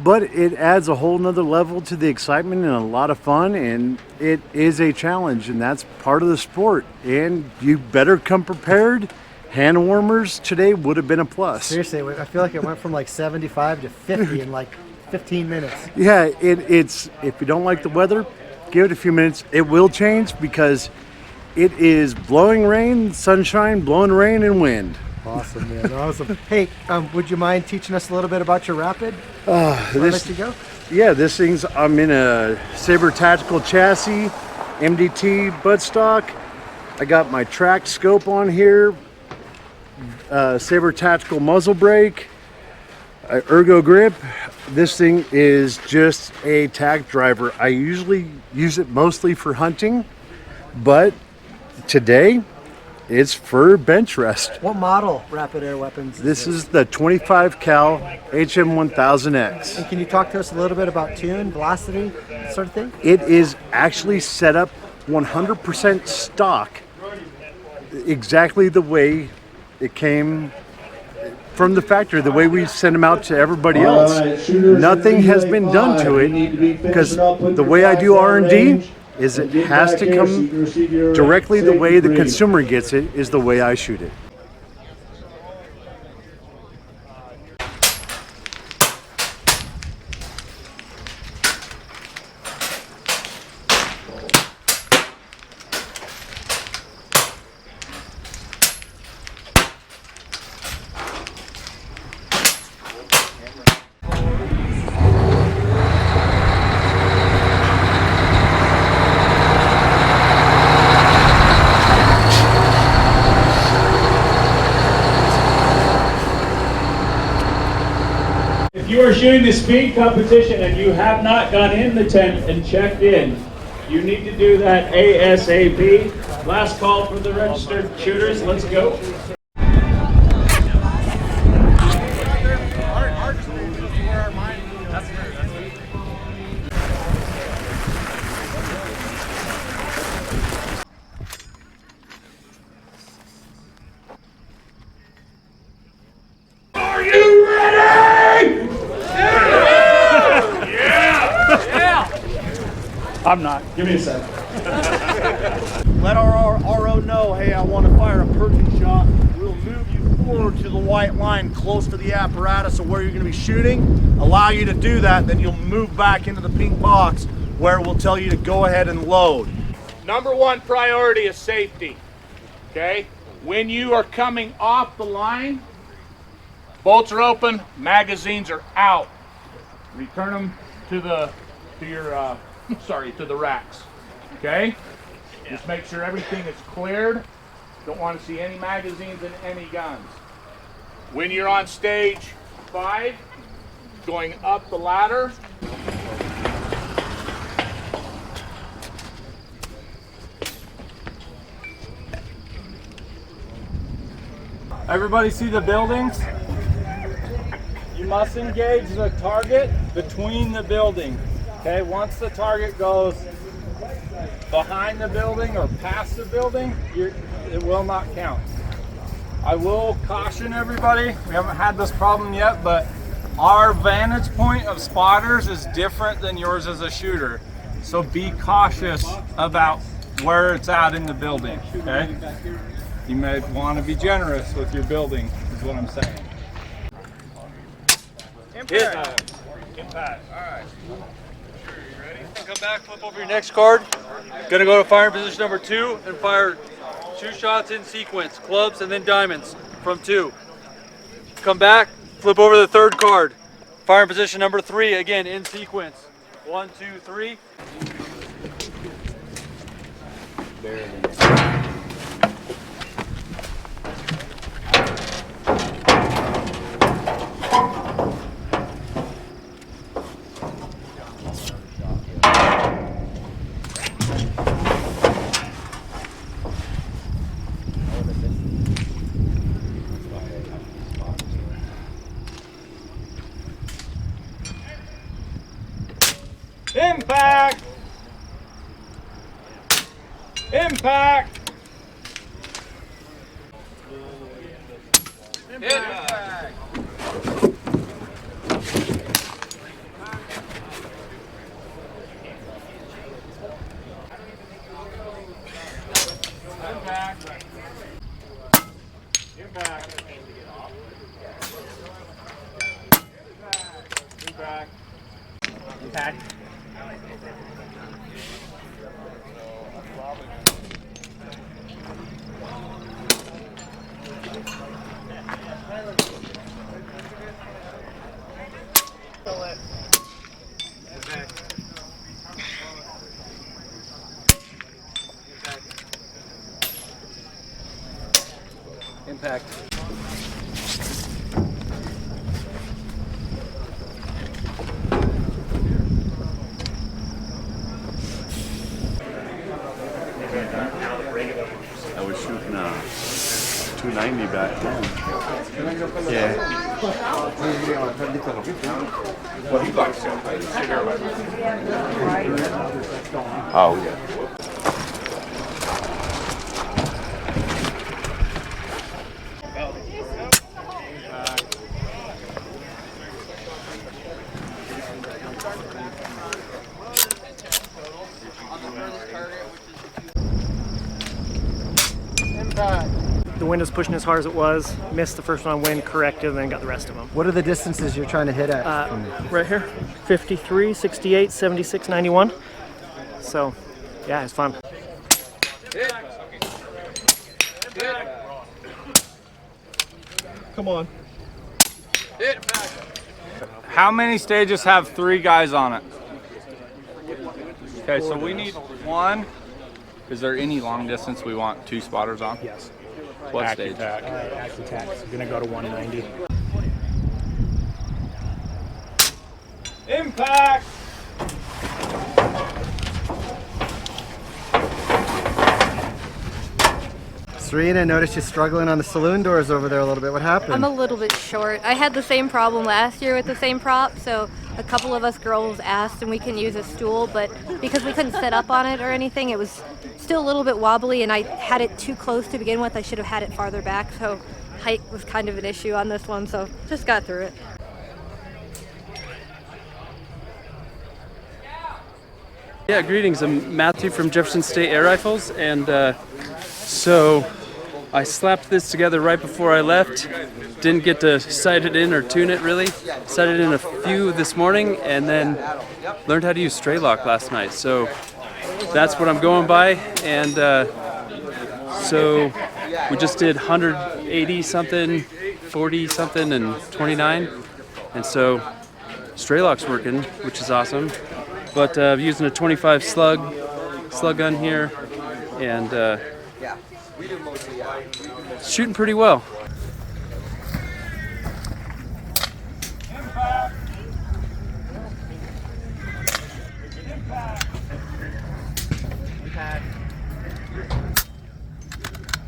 But it adds a whole nother level to the excitement and a lot of fun, and it is a challenge, and that's part of the sport. And you better come prepared. Hand warmers today would have been a plus. Seriously, I feel like it went from like 75 to 50 in like 15 minutes. Yeah, it's if you don't like the weather, give it a few minutes. It will change because it is blowing rain, sunshine, blowing rain, and wind. Awesome, man. Awesome. Hey, would you mind teaching us a little bit about your Rapid? This thing's, I'm in a Saber Tactical chassis, MDT buttstock. I got my track scope on here, Saber Tactical muzzle brake, Ergo grip. This thing is just a tack driver. I usually use it mostly for hunting, but today it's for bench rest. What model Rapid Air weapons? This is the 25 cal HM1000X. And can you talk to us a little bit about tune, velocity, sort of thing? It is actually set up 100% stock, exactly the way it came from the factory, the way we send them out to everybody else. Nothing has been done to it because the way I do R&D is it has to come directly the way the consumer gets it is the way I shoot it. If you are shooting the speed competition and you have not gone in the tent and checked in, you need to do that ASAP. Last call for the registered shooters. Let's go. Are you ready? I'm not. Give me a sec. Let our RO know, hey, I want to fire a purchase shot. We'll move you forward to the white line close to the apparatus of where you're going to be shooting. Allow you to do that, then you'll move back into the pink box where we'll tell you to go ahead and load. Number one priority is safety, okay? When you are coming off the line, bolts are open, magazines are out. Return them to the racks, okay? Just make sure everything is cleared. Don't want to see any magazines in any guns. When you're on stage 5, going up the ladder, Everybody see the buildings? You must engage the target between the building. Okay, once the target goes behind the building or past the building, it will not count. I will caution everybody, we haven't had this problem yet, but our vantage point of spotters is different than yours as a shooter. So be cautious about where it's at in the building, okay? You may want to be generous with your building, is what I'm saying. Impact. All right. Sure, you ready? Come back, flip over your next card. Gonna go to firing position number 2 and fire 2 shots in sequence, clubs and then diamonds from 2. Come back, flip over the 3rd card. Firing position number 3, again in sequence. 1, 2, 3. Impact! Impact! Impact! Impact! Impact! Impact! Impact. I was shooting 290 back then. Yeah. Oh, yeah. The wind was pushing as hard as it was, missed the first one on wind, corrected, and then got the rest of them. What are the distances you're trying to hit at? Right here, 53, 68, 76, 91. So, yeah, it's fun. Come on. How many stages have 3 guys on it? Okay, so we need 1. Is there any long distance we want 2 spotters on? Yes. What stage? Accutac. It's gonna go to 190. Impact! Serena, I noticed you struggling on the saloon doors over there a little bit. What happened? I'm a little bit short. I had the same problem last year with the same prop, so a couple of us girls asked and we can use a stool, but because we couldn't set up on it or anything, it was still a little bit wobbly, and I had it too close to begin with. I should have had it farther back, so height was kind of an issue on this one, so just got through it. Yeah, greetings. I'm Matthew from Jefferson State Air Rifles, and so I slapped this together right before I left. Didn't get to sight it in or tune it really. Sighted in a few this morning, and then learned how to use stray lock last night. So that's what I'm going by, and so we just did 180 something, 40 something, and 29, and so stray lock's working, which is awesome. But I'm using a 25 slug gun here, and shooting pretty well.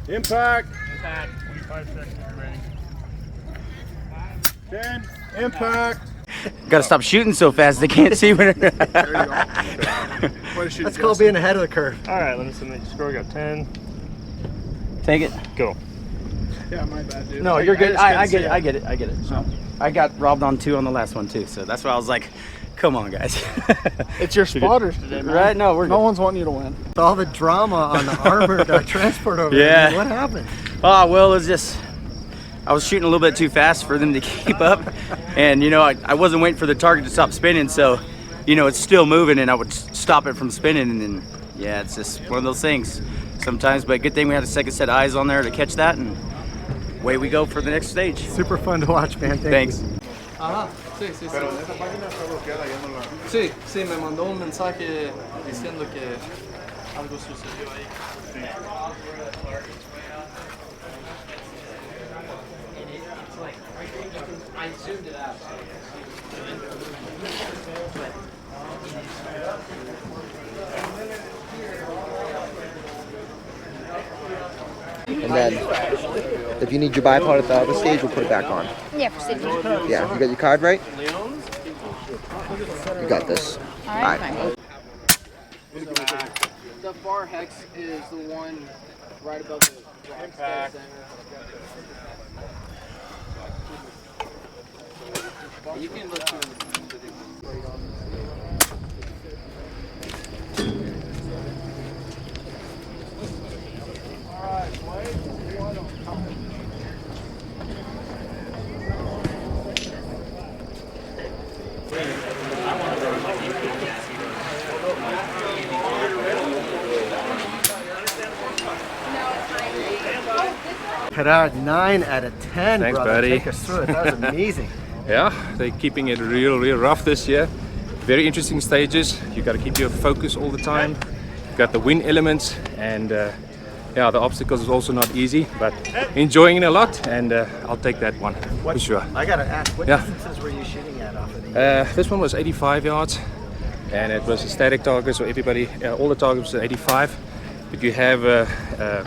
Impact! Impact. 25 seconds, you're ready. 10. Impact! Gotta stop shooting so fast they can't see when That's called being ahead of the curve. All right, let me see the score. We got 10. Take it. Go. Yeah, my bad, dude. No, you're good. I get it. it. I get it. I get it. I got robbed on 2 on the last one too, so that's why I was like, come on, guys. It's your spotters today, man. Right? No, no one's wanting you to win. All the drama on the armored transport over Yeah. there. What happened? Oh, well, it's just I was shooting a little bit too fast for them to keep up, and you know, I wasn't waiting for the target to stop spinning, so you know, it's still moving, and I would stop it from spinning, and then yeah, it's just one of those things sometimes. But good thing we had a second set of eyes on there to catch that, and away we go for the next stage. Super fun to watch, man. Thanks. Ajá, sí, sí, sí. Sí, sí, me mandó un mensaje diciendo que algo sucedió ahí. I zoomed it out. And then, if you need your bipod at the other stage, we'll put it back on. Yeah, for safety. Yeah, you got your card right? You got this. All right, fine. The bar hex is the one right above the impact. You can look through Gerard, 9 out of 10, Thanks, brother. buddy. Take us through it. That was amazing. Yeah, they're keeping it real rough this year. Very interesting stages. You got to keep your focus all the time. You got the wind elements, and yeah, the obstacles is also not easy, but enjoying it a lot, and I'll take that one for sure. I gotta ask, what Yeah. distances were you shooting at off of these? This one was 85 yards, and it was a static target, so everybody, all the targets were 85. But you have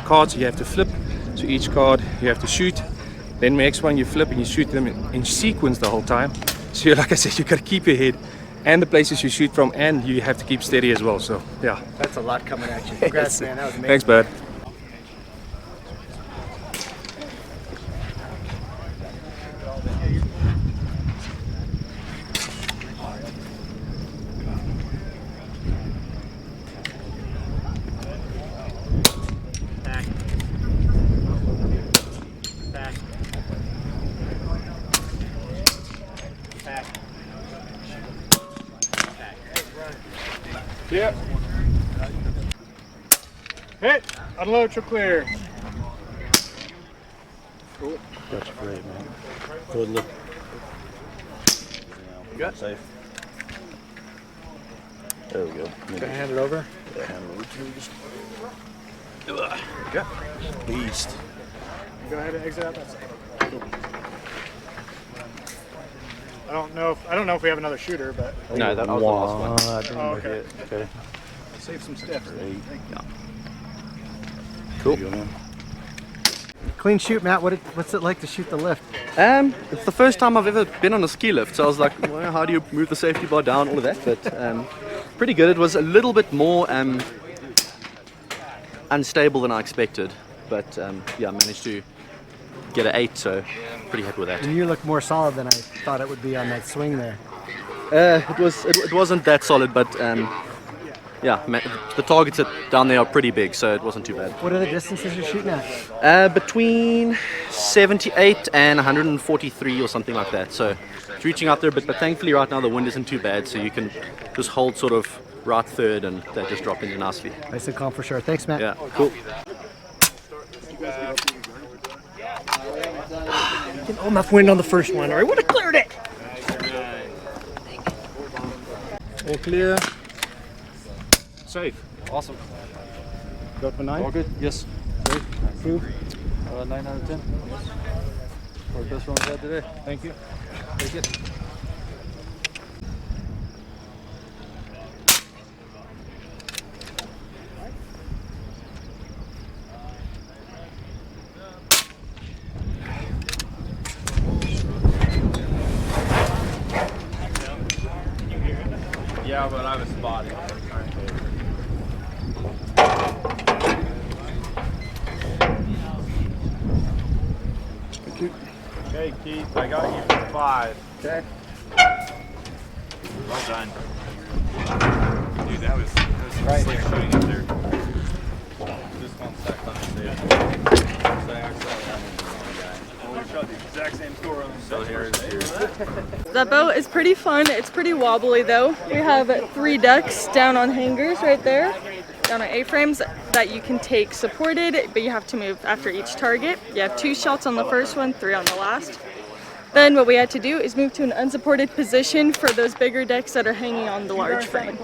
cards you have to flip. So each card you have to shoot. Then next one you flip and you shoot them in sequence the whole time. So like I said, you got to keep your head and the places you shoot from, and you have to keep steady as well. So yeah. That's a lot coming at you. Congrats, man. That was amazing. Thanks, bud. Yep. Hit. Unload to clear. Cool. That's great, man. Good look. Good. Safe. There we go. Can I hand it over? Yeah, hand it over to you. Just Good. beast. Go ahead and exit out that side. I don't know if we have another shooter, but No, that was the last one. Oh, okay. Okay. Save some stiffs. Yeah. Cool. Clean shoot, Matt. What's it like to shoot the lift? It's the first time I've ever been on a ski lift, so I was like, well, how do you move the safety bar down, all of that, but pretty good. It was a little bit more unstable than I expected, but yeah, I managed to get an 8, so pretty happy with that. And you look more solid than I thought it would be on that swing there. It wasn't that solid, but yeah, the targets down there are pretty big, so it wasn't too bad. What are the distances you're shooting at? Between 78 and 143 or something like that. So it's reaching out there, but thankfully right now the wind isn't too bad, so you can just hold sort of right third and that just drop in nicely. Nice and calm for sure. Thanks, Matt. Yeah, cool. Getting enough wind on the first one, or I would have cleared it. All clear. Safe. Awesome. Go for 9? All good? Yes. Safe. Approved. 9 out of 10. Yes. Our best run we've had today. Thank you. Take it. Yeah, but I was spotting. Okay, Keith, I got you for 5. Okay. Well done. Dude, that was some Right slick here. shooting up there. Just one sec, let me see it. So I actually have one guy. shot the exact same score on So here. That boat is pretty fun. It's pretty wobbly though. We have 3 decks down on hangers right there, down on A-frames that you can take supported, but you have to move after each target. You have 2 shots on the first one, 3 on the last. Then what we had to do is move to an unsupported position for those bigger decks that are hanging on the large frame.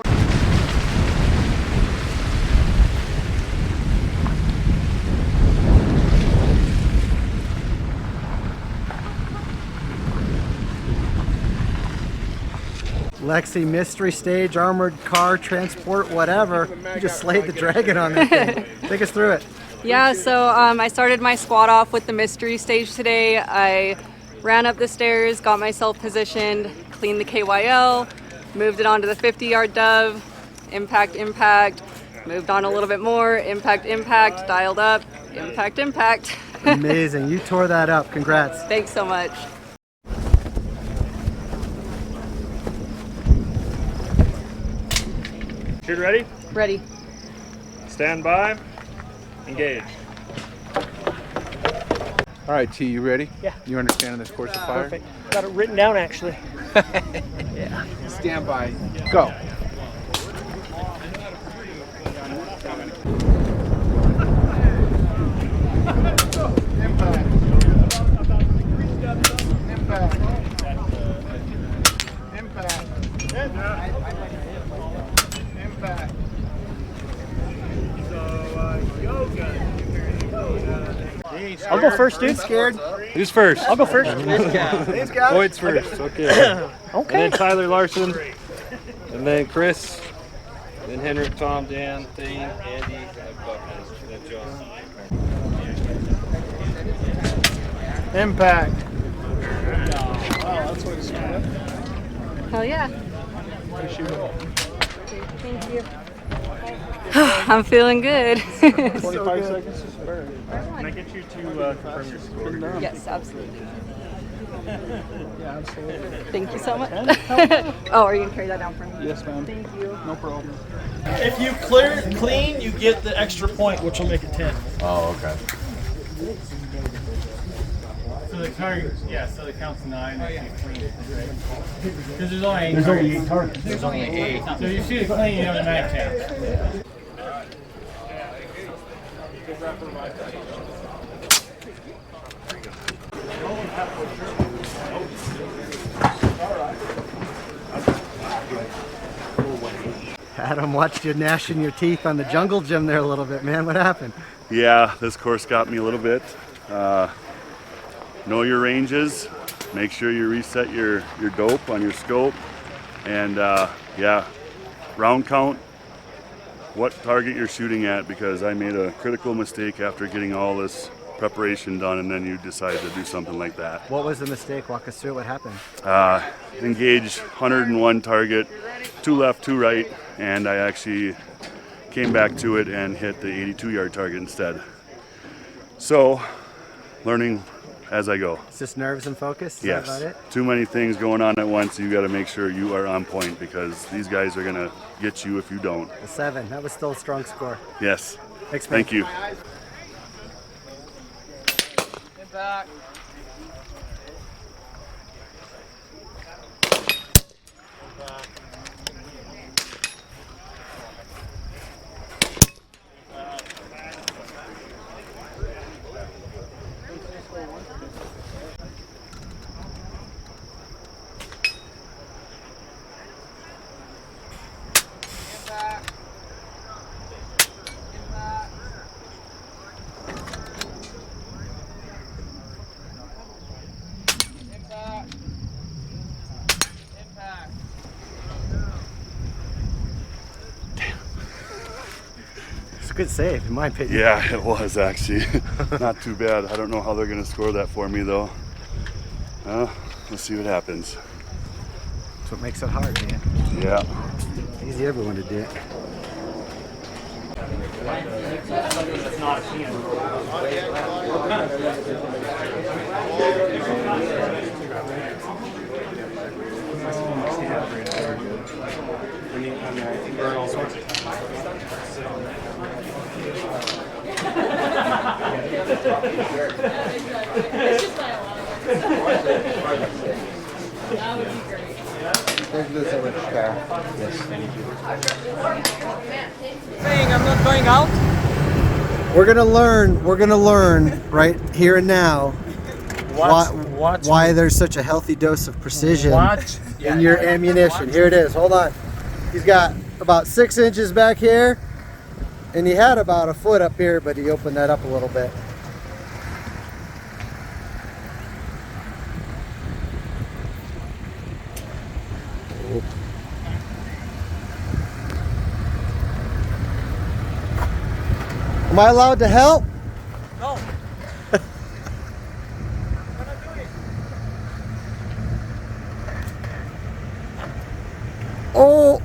Lexi mystery stage, armored car, transport, whatever. You just slayed the dragon on that thing. Take us through it. Yeah, so I started my squad off with the mystery stage today. I ran up the stairs, got myself positioned, cleaned the KYL, moved it onto the 50-yard dove, impact, impact, moved on a little bit more, impact, impact, dialed up, impact, impact. Amazing, you tore that up, congrats. Thanks so much. Shooter ready? Ready. Stand by. Engage. All right, T, you ready? Yeah. You understand this course of fire? Perfect. Got it written down actually. Yeah. Stand by. Go. I'll go first, dude. Scared? Who's first? I'll go first. Boyd's first. Okay. Okay. And then Tyler Larson. And then Chris. Then Henrik, Tom, Dan, Thane, Andy, and Buck. And then John. Impact. Wow, that's what it's doing. Hell yeah. Thank you. I'm feeling good. 25 seconds. Can I get you to confirm your score? Yes, absolutely. Yeah, absolutely. Thank you so much. Oh, are you gonna carry that down for me? Yes, ma'am. Thank you. No problem. If you clear clean, you get the extra point, which will make it 10. Oh, okay. So the target, yeah, so it counts 9 if you clean it, right? Because there's only 8 There's targets. only 8 targets. There's only 8. So you shoot it clean, you have a 9 chance. Adam, watched you gnashing your teeth on the jungle gym there a little bit, man. What happened? Yeah, this course got me a little bit. Know your ranges. Make sure you reset your dope on your scope. And yeah, round count, what target you're shooting at, because I made a critical mistake after getting all this preparation done, and then you decide to do something like that. What was the mistake? Walk us through what happened. Engage 101 target, 2 left, 2 right, and I actually came back to it and hit the 82-yard target instead. So, learning as I go. It's just nerves and focus? Is Yes. that about it? Too many things going on at once. You got to make sure you are on point, because these guys are going to get you if you don't. A 7. That was still a strong score. Yes. Thanks, man. Thank you. Back. It's a good save, in my opinion. Yeah, it was actually. Not too bad. I don't know how they're going to score that for me, though. Let's see what happens. That's what makes it hard, man. Yeah. Easy everyone to do it. That's not a can. Burn all sorts of It's just my alarm. Saying I'm not going out. We're gonna learn right here and now why there's such a healthy dose of precision in your ammunition. Here it is. Hold on. He's got about 6 inches back here, and he had about a foot up here, but he opened that up a little bit. Am I allowed to help? No. Oh,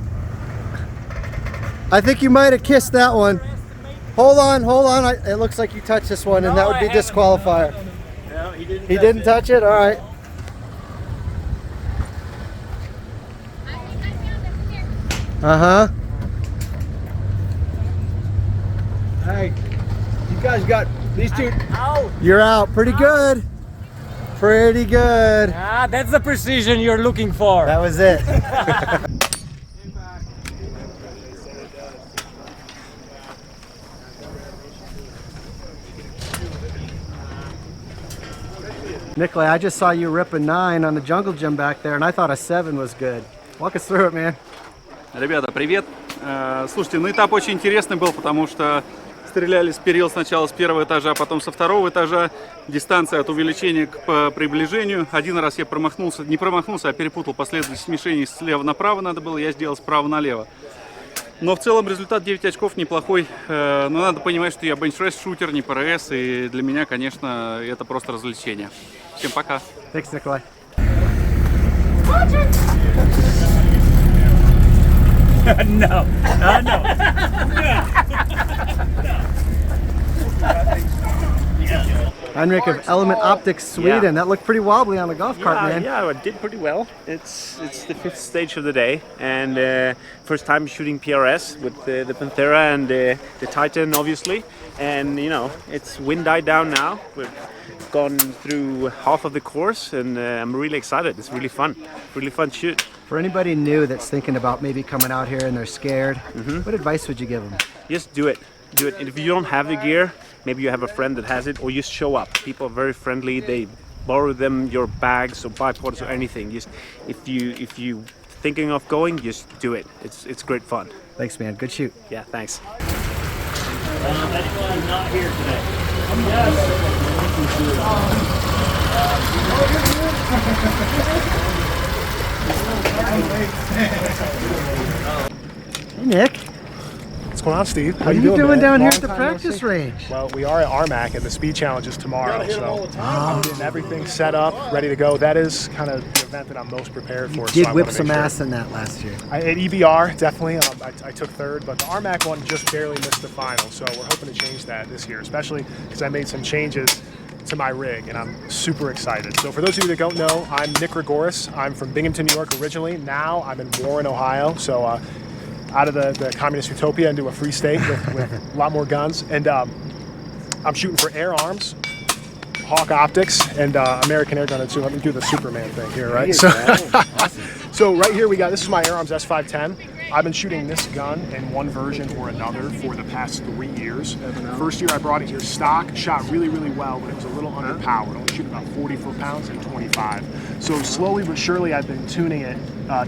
I think you might have kissed that one. Hold on. It looks like you touched this one, and that would be disqualifier. No, he didn't. He didn't touch it? All right. Uh-huh. Hey, you guys got these two out. You're out. Pretty good. Pretty good. Ah, that's the precision you're looking for. That was it. Nikolai, I just saw you rip a 9 on the jungle gym back there, and I thought a 7 was good. Walk us through it, man. Ребята, привет. Слушайте, ну этап очень интересный был, потому что стреляли с перил сначала с первого этажа, а потом со второго этажа. Дистанция от увеличения к приближению. Один раз я промахнулся, не промахнулся, а перепутал последовательность смешений. Слева направо надо было, я сделал справа налево. Но в целом результат 9 очков неплохой. Но надо понимать, что я Benchrest шутер, не PRS, и для меня, конечно, это просто развлечение. Всем пока. Thanks, Nikolai. No. Heinrich of Element Optics, Sweden. Yeah. That looked pretty wobbly on the golf cart, man. Yeah, it did pretty well. It's the 5th stage of the day, and first time shooting PRS with the Panthera and the Titan, obviously. And you know, it's wind died down now. We've gone through half of the course, and I'm really excited. It's really fun to shoot. For anybody new that's thinking about maybe coming out here and they're scared, what advice would you give them? Just do it. Do it. And if you don't have the gear, maybe you have a friend that has it, or just show up. People are very friendly. They borrow them your bags or bipoders or anything. Just if you thinking of going, just do it. It's great fun. Thanks, man. Good shoot. Yeah, thanks. Anyone not here today? Hey, Nick. What's going on, Steve? What are you doing down here at the practice range? Well, we are at RMAC, and the speed challenge is tomorrow, so I'm getting everything set up, ready to go. That is kind of the event that I'm most prepared for. You did whip some ass in that last year. At EBR, definitely. I took 3rd, but the RMAC one just barely missed the final, so we're hoping to change that this year, especially because I made some changes to my rig, and I'm super excited. So for those of you that don't know, I'm Nick Rigoris. I'm from Binghamton, New York originally. Now I'm in Warren, Ohio, so out of the communist utopia into a free state with a lot more guns. And I'm shooting for Air Arms, Hawke Optics, and American Airgun. So let me do the Superman thing here, right? So, so right here we got, this is my Air Arms S510. I've been shooting this gun in one version or another for the past 3 years. First year I brought it here stock, shot really, really well, but it was a little underpowered. Only shooting about 40 foot-pounds and 25. So slowly but surely I've been tuning it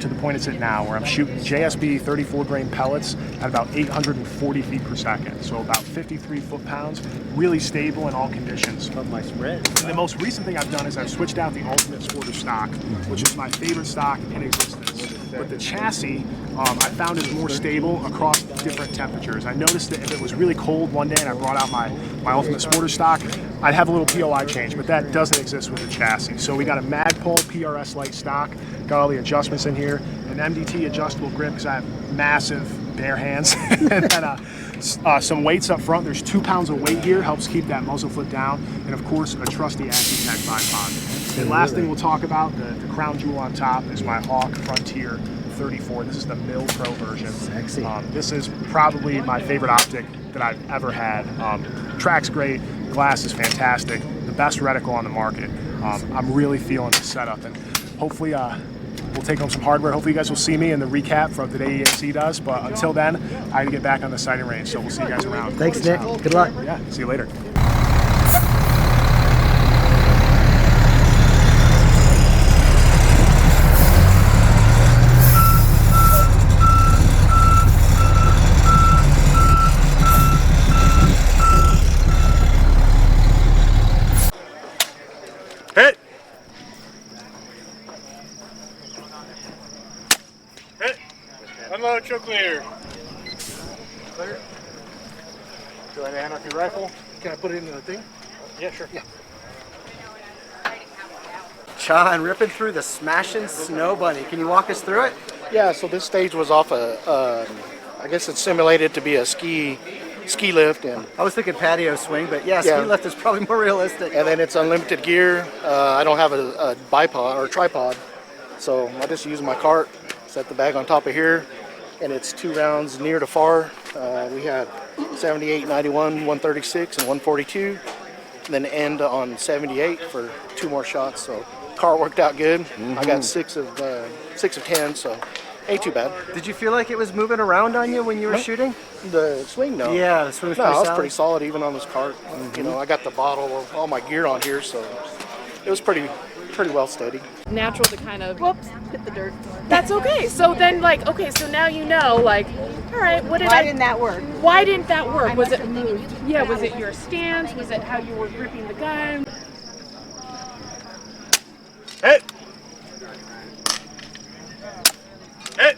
to the point it's at now, where I'm shooting JSB 34 grain pellets at about 840 feet per second. So about 53 foot-pounds, really stable in all conditions. My spread. The most recent thing I've done is I've switched out the Ultimate Sporter stock, which is my favorite stock in existence. But the chassis, I found is more stable across different temperatures. I noticed that if it was really cold one day and I brought out my Ultimate Sporter stock, I'd have a little POI change, but that doesn't exist with the chassis. So we got a Magpul PRS-like stock, got all the adjustments in here, an MDT adjustable grip because I have massive bare hands, and then some weights up front. There's 2 pounds of weight here, helps keep that muzzle foot down, and of course a trusty Accutac bipod. And last thing we'll talk about, the crown jewel on top is my Hawke Frontier 34. This is the Mill Pro version. Sexy. This is probably my favorite optic that I've ever had. Track's great, glass is fantastic, the best reticle on the market. I'm really feeling the setup, and hopefully we'll take home some hardware. Hopefully you guys will see me in the recap from today EAC does, but until then, I had to get back on the sighting range, so we'll see you guys around. Thanks, Nick. Good luck. Yeah, see you later. Hit! Hit! Unload, show clear. Clear. Do I hand off your rifle? Can I put it in the thing? Yeah, sure. Yeah. John, ripping through the smashing snow bunny. Can you walk us through it? Yeah, so this stage was off I guess it's simulated to be a ski lift, and I was thinking patio swing, but yeah, ski lift is probably more realistic. And then it's unlimited gear. I don't have a bipod or tripod, so I just use my cart, set the bag on top of here, and it's 2 rounds near to far. We had 78, 91, 136, and 142, and then end on 78 for 2 more shots. So cart worked out good. I got 6 of 10, so ain't too bad. Did you feel like it was moving around on you when you were shooting? The swing, no. Yeah, the swing was no, pretty it was solid. pretty solid even on this cart. You know, I got the bottle of all my gear on here, so it was pretty well steady. Natural to kind of, whoops, hit the dirt. That's okay. So then, like, okay, so now you know, like, all right, why didn't that work? Why didn't that work? Was it, yeah, was it your stance? Was it how you were gripping the gun? Hit! Hit!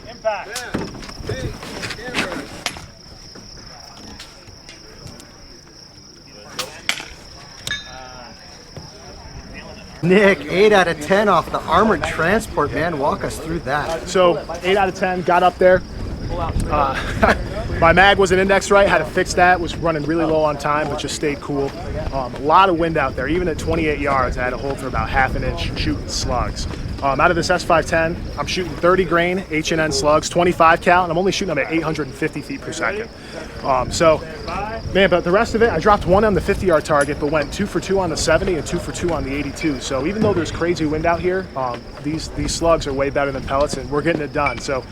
Impact. Nick, 8 out of 10 off the armored transport, man. Walk us through that. So 8 out of 10, got up there. My mag wasn't indexed right, had to fix that, was running really low on time, but just stayed cool. A lot of wind out there. Even at 28 yards, I had to hold for about half an inch shooting slugs. Out of this S510, I'm shooting 30 grain H&N slugs, 25 cal, and I'm only shooting them at 850 feet per second. Man, but the rest of it, I dropped 1 on the 50-yard target, but went 2 for 2 on the 70 and 2 for 2 on the 82. So even though there's crazy wind out here, these slugs are way better than pellets, and we're getting it done. So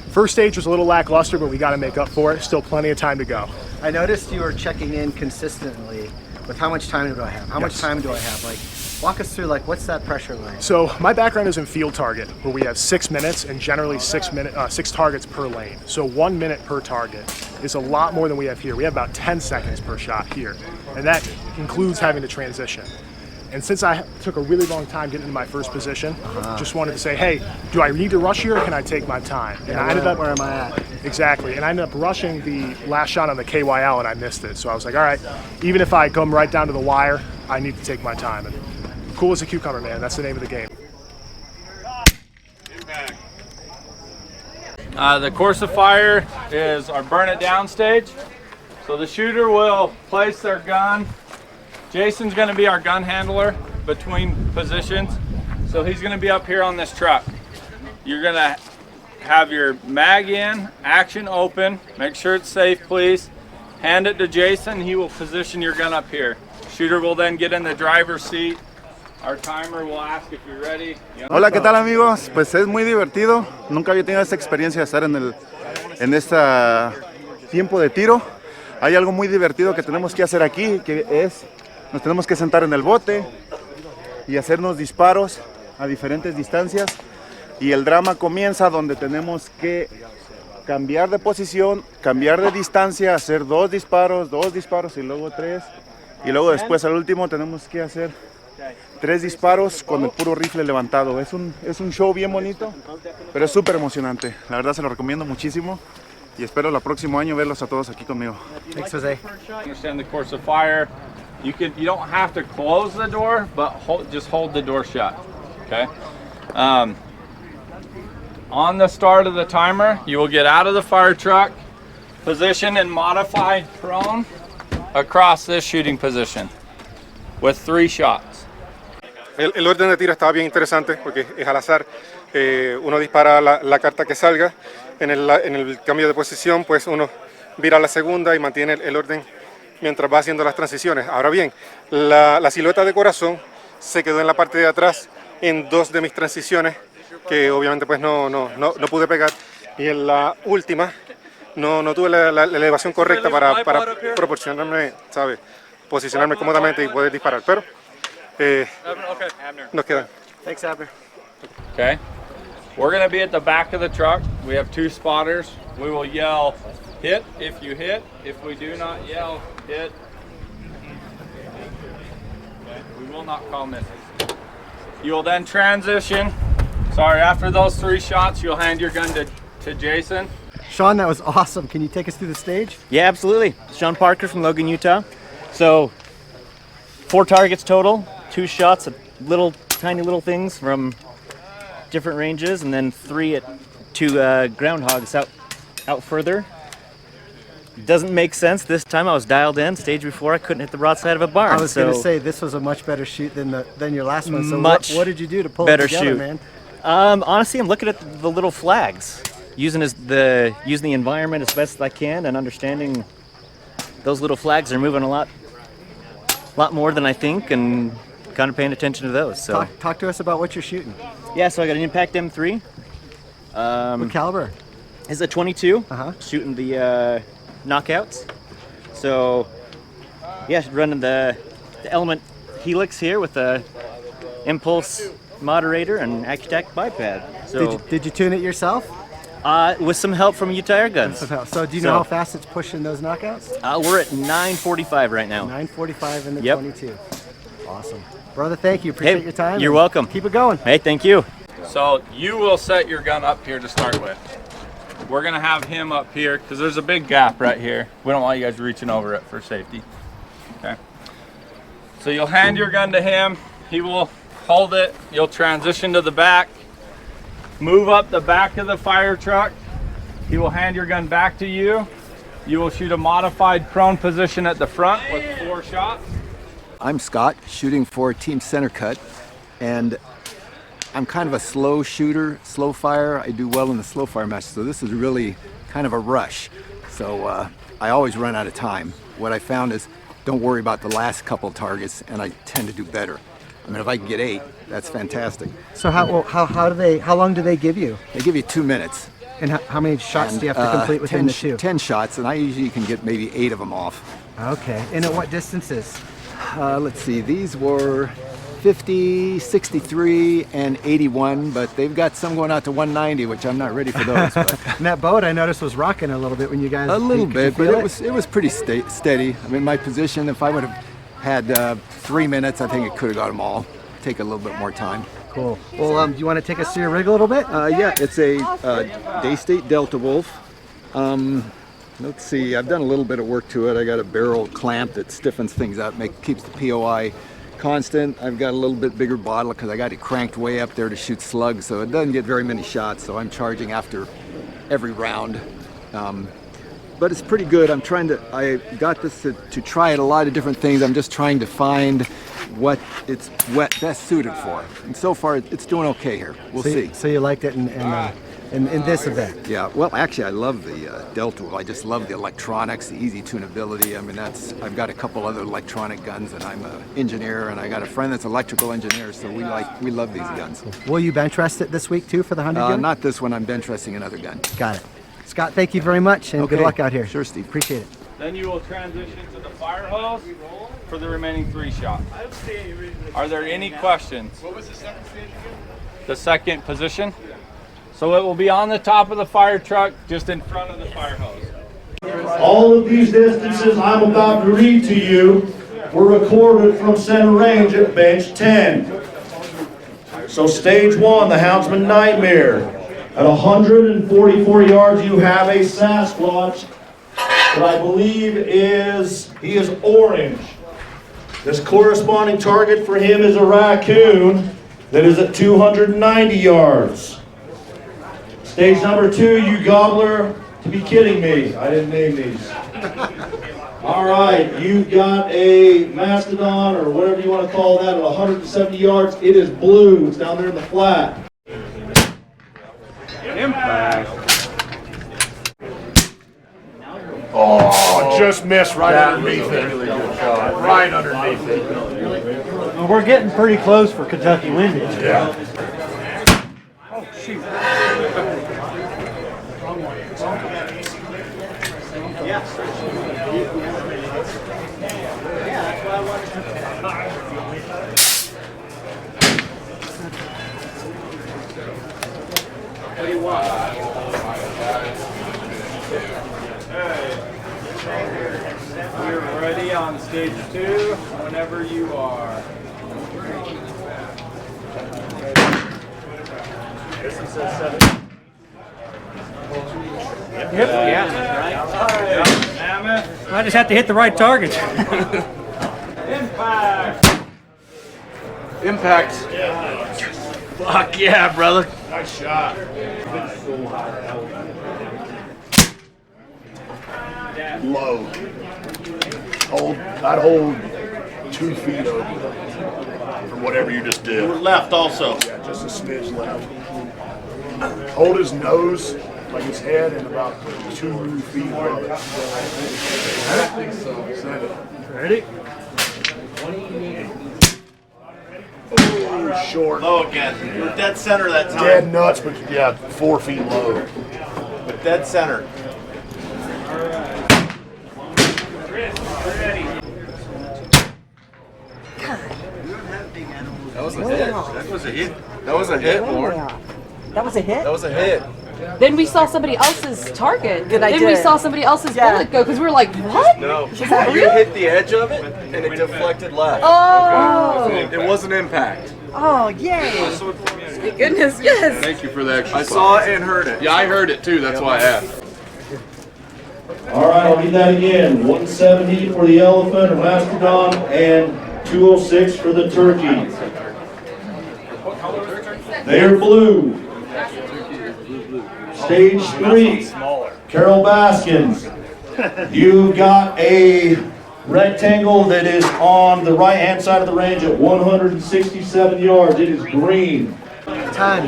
first stage was a little lackluster, but we got to make up for it. Still plenty of time to go. I noticed you were checking in consistently with how much time do I have? How much time do I have? Like, walk us through, like, what's that pressure like? So my background is in field target, where we have 6 minutes and generally 6 targets per lane. So 1 minute per target is a lot more than we have here. We have about 10 seconds per shot here, and that includes having to transition. And since I took a really long time getting into my first position, just wanted to say, hey, do I need to rush here or can I take my time? And I ended up, where am I at? Exactly, and I ended up rushing the last shot on the KYL and I missed it. So I was like, all right, even if I come right down to the wire, I need to take my time. And cool as a cucumber, man, that's the name of the game. The course of fire is our burn it down stage. So the shooter will place their gun. Jason's going to be our gun handler between positions. So he's going to be up here on this truck. You're going to have your mag in, action open, make sure it's safe please. Hand it to Jason, he will position your gun up here. Shooter will then get in the driver's seat. Our timer will ask if you're ready. Hola, ¿qué tal amigos? Pues es muy divertido. Nunca había tenido esa experiencia de estar en este tiempo de tiro. Hay algo muy divertido que tenemos que hacer aquí, que es, nos tenemos que sentar en el bote y hacernos disparos a diferentes distancias. Y el drama comienza donde tenemos que cambiar de posición, cambiar de distancia, hacer 2 disparos y luego 3. Y luego después al último tenemos que hacer 3 disparos con el puro rifle levantado. Es un show bien bonito, pero es súper emocionante. La verdad se lo recomiendo muchísimo y espero el próximo año verlos a todos aquí conmigo. Thanks, Jose. Understand the course of fire. You don't have to close the door, but just hold the door shut. Okay. On the start of the timer, you will get out of the fire truck, position and modified prone across this shooting position with 3 shots. El orden de tiro estaba bien interesante porque es al azar. Uno dispara la carta que salga. En el cambio de posición, pues uno vira la segunda y mantiene el orden mientras va haciendo las transiciones. Ahora bien, la silueta de corazón se quedó en la parte de atrás en 2 de mis transiciones, que obviamente pues no pude pegar. Y en la última no tuve la elevación correcta para proporcionarme, ¿sabes? Posicionarme cómodamente y poder disparar. Pero nos quedan. Thanks, Abner. Okay. We're going to be at the back of the truck. We have 2 spotters. We will yell, hit if you hit. If we do not yell, hit. Okay. We will not call misses. You will then transition. Sorry, after those 3 shots, you'll hand your gun to Jason. Sean, that was awesome. Can you take us through the stage? Yeah, absolutely. Sean Parker from Logan, Utah. So 4 targets total, 2 shots at tiny little things from different ranges, and then 3 at 2 groundhogs out further. Doesn't make sense. This time I was dialed in. Stage before I couldn't hit the broadside of a barn. I was going to say this was a much better shoot than your last one. So much what did you do to pull better it together, shoot, man? Honestly, I'm looking at the little flags, using the environment as best as I can, and understanding those little flags are moving a lot more than I think, and kind of paying attention to those. So talk to us about what you're shooting. Yeah, so I got an Impact M3. What caliber? It's a 22. Shooting the knockouts. So yeah, running the Element Helix here with the impulse moderator and Accutac bipod. So did you tune it yourself? With some help from Utah Airguns. So do you know how fast it's pushing those knockouts? We're at 945 right now. 945 in the 22. Awesome. Brother, thank you. Appreciate your time. You're welcome. Keep it going. Hey, thank you. So you will set your gun up here to start with. We're going to have him up here because there's a big gap right here. We don't want you guys reaching over it for safety. Okay. So you'll hand your gun to him. He will hold it. You'll transition to the back. Move up the back of the fire truck. He will hand your gun back to you. You will shoot a modified prone position at the front with 4 shots. I'm Scott, shooting for Team Center Cut, and I'm kind of a slow shooter, slow fire. I do well in the slow fire match, so this is really kind of a rush. So I always run out of time. What I found is don't worry about the last couple targets, and I tend to do better. I mean, if I can get 8, that's fantastic. So how long do they give you? They give you 2 minutes. And how many shots do you have to complete within the 2? 10 shots, and I usually can get maybe 8 of them off. Okay. And at what distances? Let's see, these were 50, 63, and 81, but they've got some going out to 190, which I'm not ready for those. But. And that boat I noticed was rocking a little bit when you guys. A little bit, but it was pretty steady. I mean, my position, if I would have had 3 minutes, I think it could have got them all. Take a little bit more time. Cool. Well, do you want to take us through your rig a little bit? Yeah, it's a Daystate Delta Wolf. Let's see, I've done a little bit of work to it. I got a barrel clamp that stiffens things up, keeps the POI constant. I've got a little bit bigger bottle because I got it cranked way up there to shoot slugs, so it doesn't get very many shots, so I'm charging after every round. But it's pretty good. I got this to try at a lot of different things. I'm just trying to find what it's best suited for. And so far, it's doing okay here. We'll see. So you liked it in this event? Yeah, well, actually, I love the Delta. I just love the electronics, the easy tunability. I mean, I've got a couple other electronic guns, and I'm an engineer, and I got a friend that's an electrical engineer, so we love these guns. Will you bench rest it this week, too, for the 100 gun? Not this one. I'm bench resting another gun. Got it. Scott, thank you very much, and good luck out here. Sure, Steve. Appreciate it. Then you will transition to the fire hose for the remaining 3 shots. Are there any questions? What was the second stage again? The second position. So it will be on the top of the fire truck, just in front of the fire hose. All of these distances I'm about to read to you were recorded from center range at bench 10. So stage 1, the Houndsman Nightmare. At 144 yards, you have a Sasquatch that I believe he is orange. This corresponding target for him is a raccoon that is at 290 yards. Stage number 2, you gobbler, to be kidding me. I didn't name these. All right, you've got a Mastodon or whatever you want to call that at 170 yards. It is blue. It's down there in the flat. Impact. Oh, just missed right underneath it. Really good shot. Right underneath it. Well, we're getting pretty close for Kentucky windage. Yeah. Oh, shoot. What do you want? We're ready on stage 2 whenever you are. This one says 7. Yep. Yeah. Mammoth. I just have to hit the right target. Impact. Impact. Fuck yeah, brother. Nice shot. Low. I'd hold 2 feet over from whatever you just did. Left also. Yeah, just a smidge left. Hold his nose, like his head, and about 2 feet above it. Send it. Ready? Oh, short. Low again. You were dead center that time. Dead nuts, but yeah, 4 feet low. But dead center. That was a hit. That was a hit. That was a hit, Lauren. That was a hit? That was a hit. Then we saw somebody else's target. Then I we did. saw somebody else's bullet go because we were like, what? No, Is that you real? hit the edge of it and it deflected left. Oh. Okay. It was an impact. Oh, yay. Thank goodness, yes. Thank you for the extra. I saw it and heard it. Yeah, I heard it too. That's why I asked. All right, I'll read that again. 170 for the elephant or mastodon, and 206 for the turkey. They're blue. Stage 3, Carol Baskins. You've got a rectangle that is on the right-hand side of the range at 167 yards. It is green. Todd,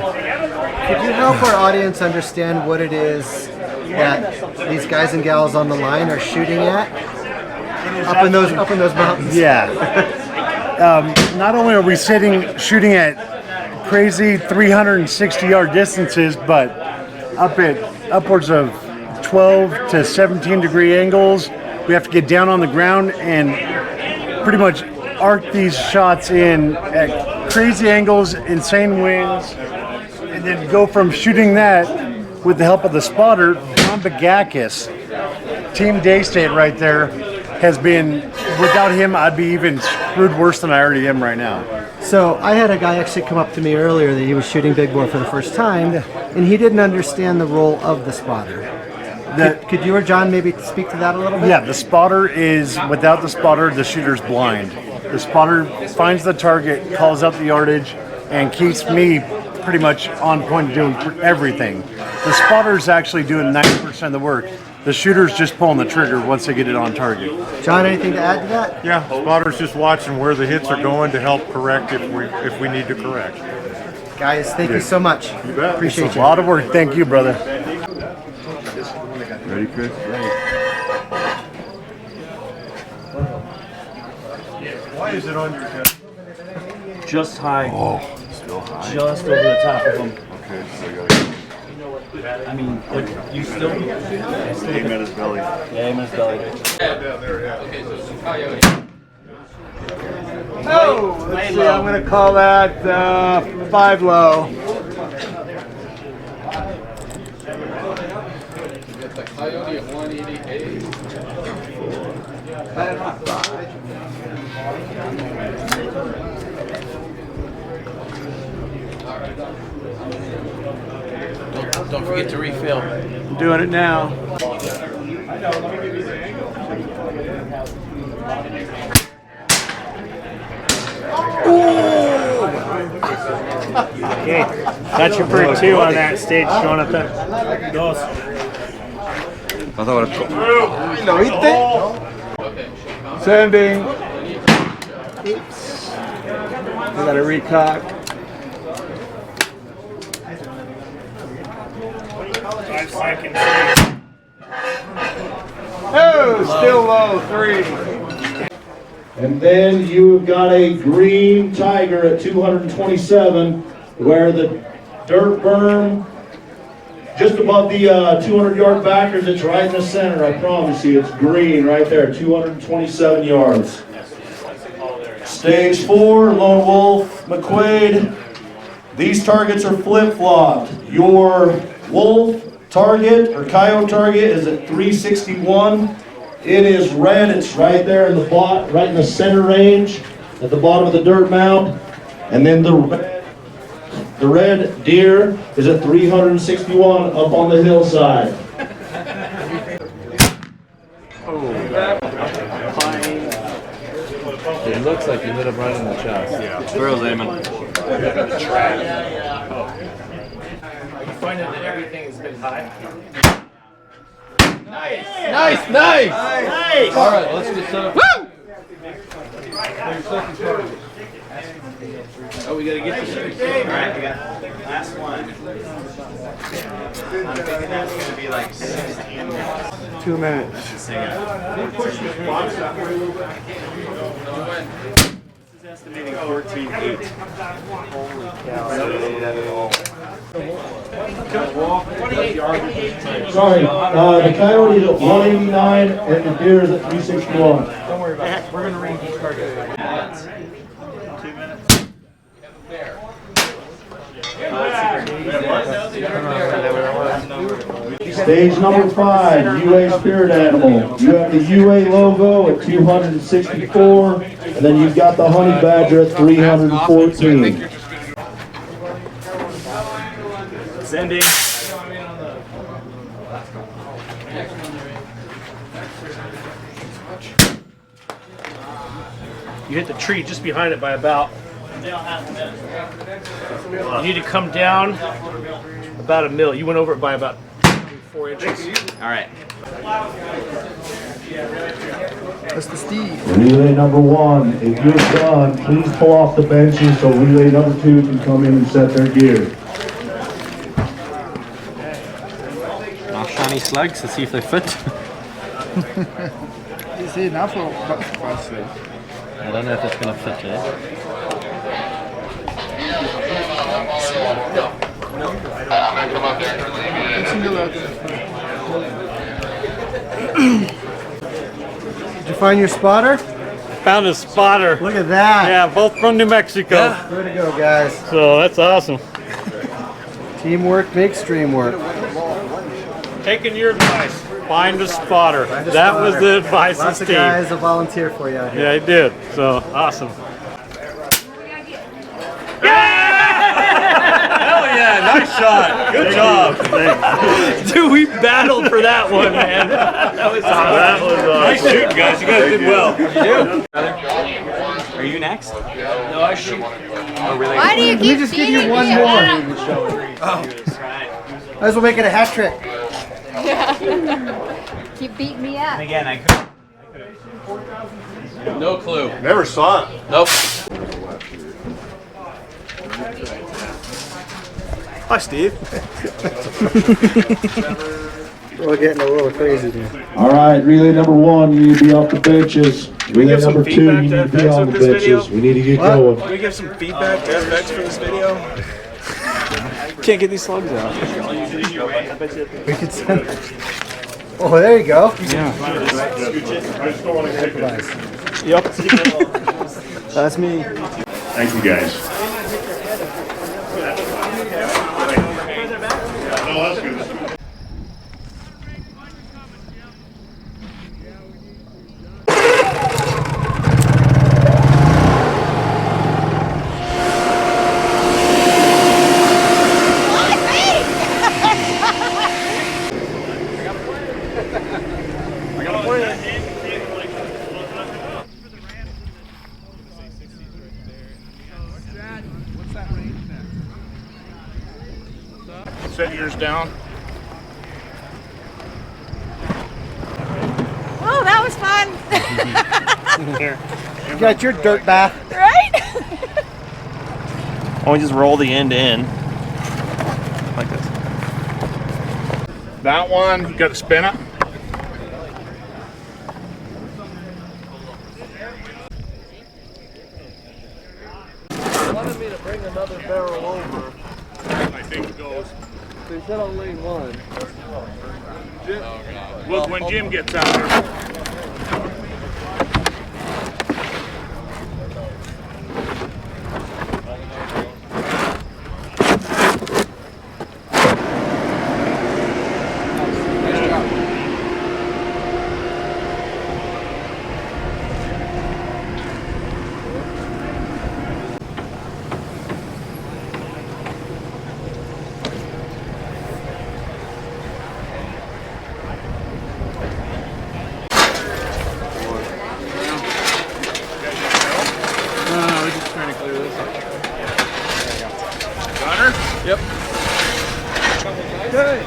could you help our audience understand what it is that these guys and gals on the line are shooting at? Up in those mountains. Yeah. Not only are we shooting at crazy 360-yard distances, but up at upwards of 12 to 17 degree angles. We have to get down on the ground and pretty much arc these shots in at crazy angles, insane winds, and then go from shooting that with the help of the spotter. John Bagakis, Team Daystate right there, has been, without him, I'd be even screwed worse than I already am right now. So I had a guy actually come up to me earlier that he was shooting big bore for the first time, and he didn't understand the role of the spotter. Could you or John maybe speak to that a little bit? Yeah, the spotter is, without the spotter, the shooter's blind. The spotter finds the target, calls out the yardage, and keeps me pretty much on point doing everything. The spotter's actually doing 90% of the work. The shooter's just pulling the trigger once they get it on target. John, anything to add to that? Yeah, spotter's just watching where the hits are going to help correct if we need to correct. Guys, thank you so much. You bet. Appreciate It's a you. lot of work. Thank you, brother. Ready, Chris? Why is it on your head? Just high. Oh, still high. Just over the top of him. Okay, so I gotta I mean, like, you still. aim at his belly. Yeah, aim at his belly. Oh, let's see, I'm going to call that 5 low. The Coyote at 188. Don't forget to refill. I'm doing it now. Okay, that's your first 2 on that stage, Jonathan. Dos. ¿Lo viste? Sending. Oops. I got a recock. 5 seconds. Oh, still low, 3. And then you've got a green Tiger at 227, where the dirt berm, just above the 200-yard backers, it's right in the center, I promise you. It's green right there, 227 yards. Stage 4, Lone Wolf, McQuaid. These targets are flip-flopped. Your Wolf target, or Coyote target, is at 361. It is red, it's right there in the right in the center range, at the bottom of the dirt mound. And then the red deer is at 361 up on the hillside. It looks like you hit him right in the chest. Yeah. Throws aiming. Are you finding that everything has been high? Nice! Nice! Nice! Nice! All right, let's get set up. Woo! Oh, we gotta get this. All right, we got last one. I'm thinking that's gonna be like 16 minutes. 2 minutes. This is estimating 14.8. Holy cow. Sorry, the Coyote is at 189 and the deer is at 361. Don't worry about it. We're going to range each target. 2 minutes. Stage number 5, UA Spirit Animal. You have the UA logo at 264, and then you've got the Honey Badger at 314. Sending. You hit the tree just behind it by about. You need to come down about a mil. You went over it by about 4 inches. All right. That's the Steve. Relay number 1, if you're done, please pull off the benches so relay number 2 can come in and set their gear. Now shiny slugs to see if they fit. Is it enough or not? I don't know if it's gonna fit it. Did you find your spotter? Found a spotter. Look at that. Yeah, both from New Mexico. Yeah. Way to go, guys. So that's awesome. Teamwork makes dream work. Taking your advice. Find a spotter. That was the advice of Lots of Steve. guys will volunteer for you out here. Yeah, he did. So awesome. Hell yeah! Nice shot. Good job. Dude, we battled for that one, man. That was awesome. That was awesome. Nice shooting, guys. You guys did well. You do. Are you next? No, I shoot. Oh, really? Why do you keep just give you one more? Might as well make it a hat trick. Keep beating me up. And again, I could. No clue. Never saw it. Nope. Hi, Steve. We're getting a little crazy here. All right, relay number 1, you need to be off the benches. Relay number 2, you need to be on the benches. We need to get going. Can we give some feedback to FX for this video? Can't get these slugs out. We could send. Oh, there you go. Yeah. Yep. That's me. Thank you, guys. Set yours down. Oh, that was was fun. Here. You got your dirt bath. Right? Why don't we just roll the end in like this? That one, you got to spin it. Wanted me to bring another barrel over. I think it goes. They said only one. Well, when Jim gets out there. We're just trying to clear this. Gunner? Yep. Okay.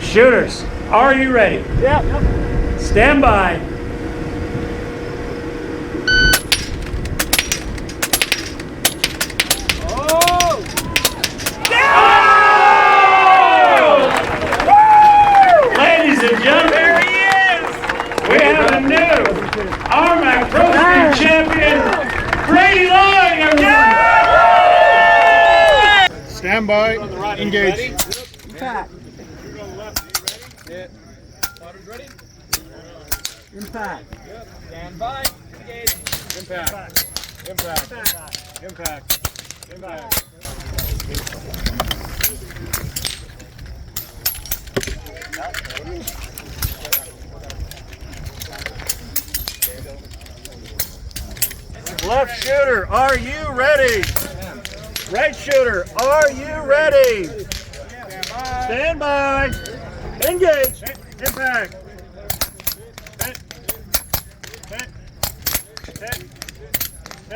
Shooters, are you ready? Yep. Stand by. Ladies and gentlemen, there he is. We have a new RMAC Pro Speed champion, Brady Long. Stand by, engage. Impact. Impact. Stand by. Engage. Impact. Impact. Impact. Impact. Left shooter, are you ready? Right shooter, are you ready? Stand by. Engage. Impact.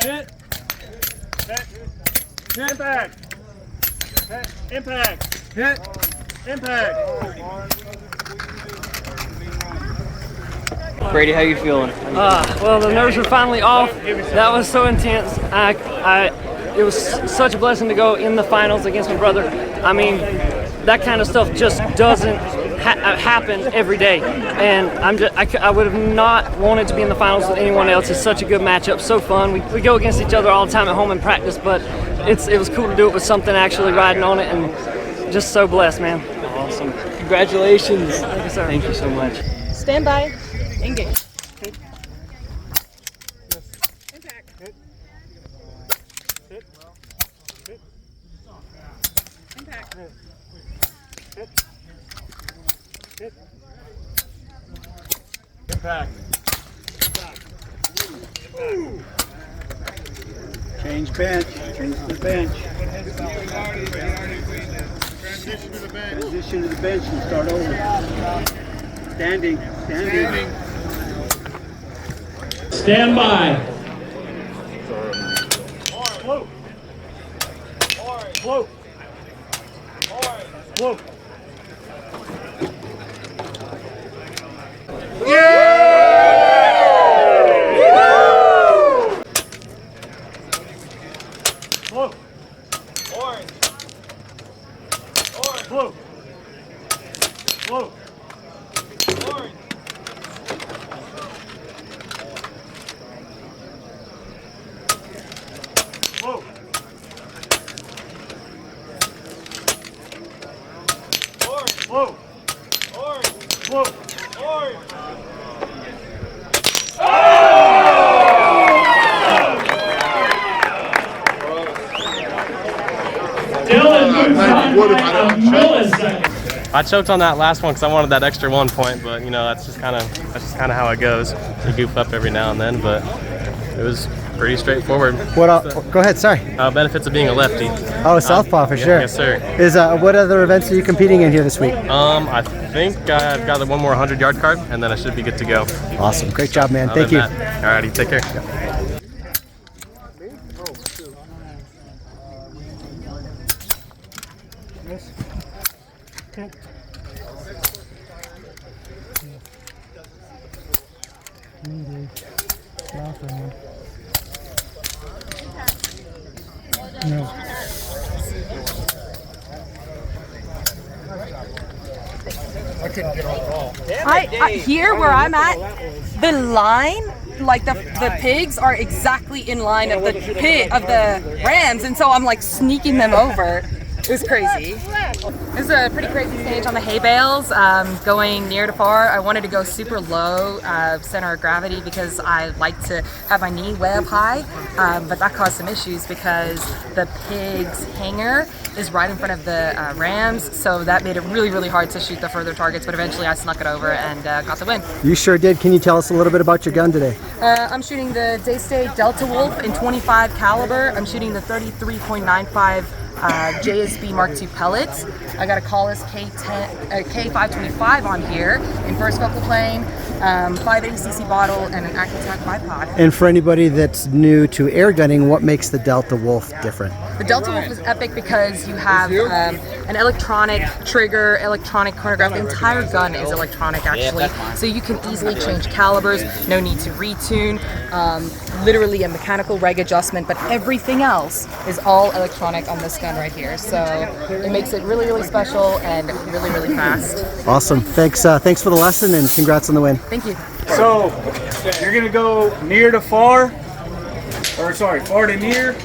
Hit. Impact. Impact. Hit. Impact. Brady, how you feeling? Well, the nerves were finally off. That was so intense. It was such a blessing to go in the finals against my brother. I mean, that kind of stuff just doesn't happen every day, and I would have not wanted to be in the finals with anyone else. It's such a good matchup, so fun. We go against each other all the time at home in practice, but it was cool to do it with something actually riding on it, and just so blessed, man. Awesome. Congratulations. Thank you, sir. Thank you so much. Stand by. Engage. Impact. Change bench. Change to the bench. Transition to the bench. Transition to the bench and start over. Standing. Standing. Stand by. Float. Float. Float. Float. Orange. Orange. Float. Float. Orange. Float. Orange. Float. Orange. Float. Orange. I choked on that last one because I wanted that extra 1 point, but you know that's just kind of how it goes. You goof up every now and then, but It was pretty straightforward. Go ahead, sorry. Benefits of being a lefty. Oh, southpaw for sure. Yes, sir. Is what other events are you competing in here this week? I think I've got one more 100-yard card, and then I should be good to go. Awesome. Great job, man. Thank you. Alrighty, take care. Here where I'm at, the line, like the pigs are exactly in line of the rams, and so I'm like sneaking them over. It was crazy. It was a pretty crazy stage on the hay bales, going near to far. I wanted to go super low center of gravity because I like to have my knee way up high, but that caused some issues because the pig's hanger is right in front of the rams, so that made it really, really hard to shoot the further targets, but eventually I snuck it over and got the win. You sure did. Can you tell us a little bit about your gun today? I'm shooting the Daystate Redwolf in 25 caliber. I'm shooting the 33.95 JSB Mark II pellets. I got a Collis K525 on here in first focal plane, 580cc bottle, and an Accutac bipod. And for anybody that's new to air gunning, what makes the Delta Wolf different? The Delta Wolf is epic because you have an electronic trigger, electronic chronograph. The entire gun is electronic, actually, so you can easily change calibers, no need to retune, literally a mechanical reg adjustment, but everything else is all electronic on this gun right here, so it makes it really, really special and really, really fast. Awesome. Thanks for the lesson, and congrats on the win. Thank you. So, you're gonna go near to far, or sorry, far to near,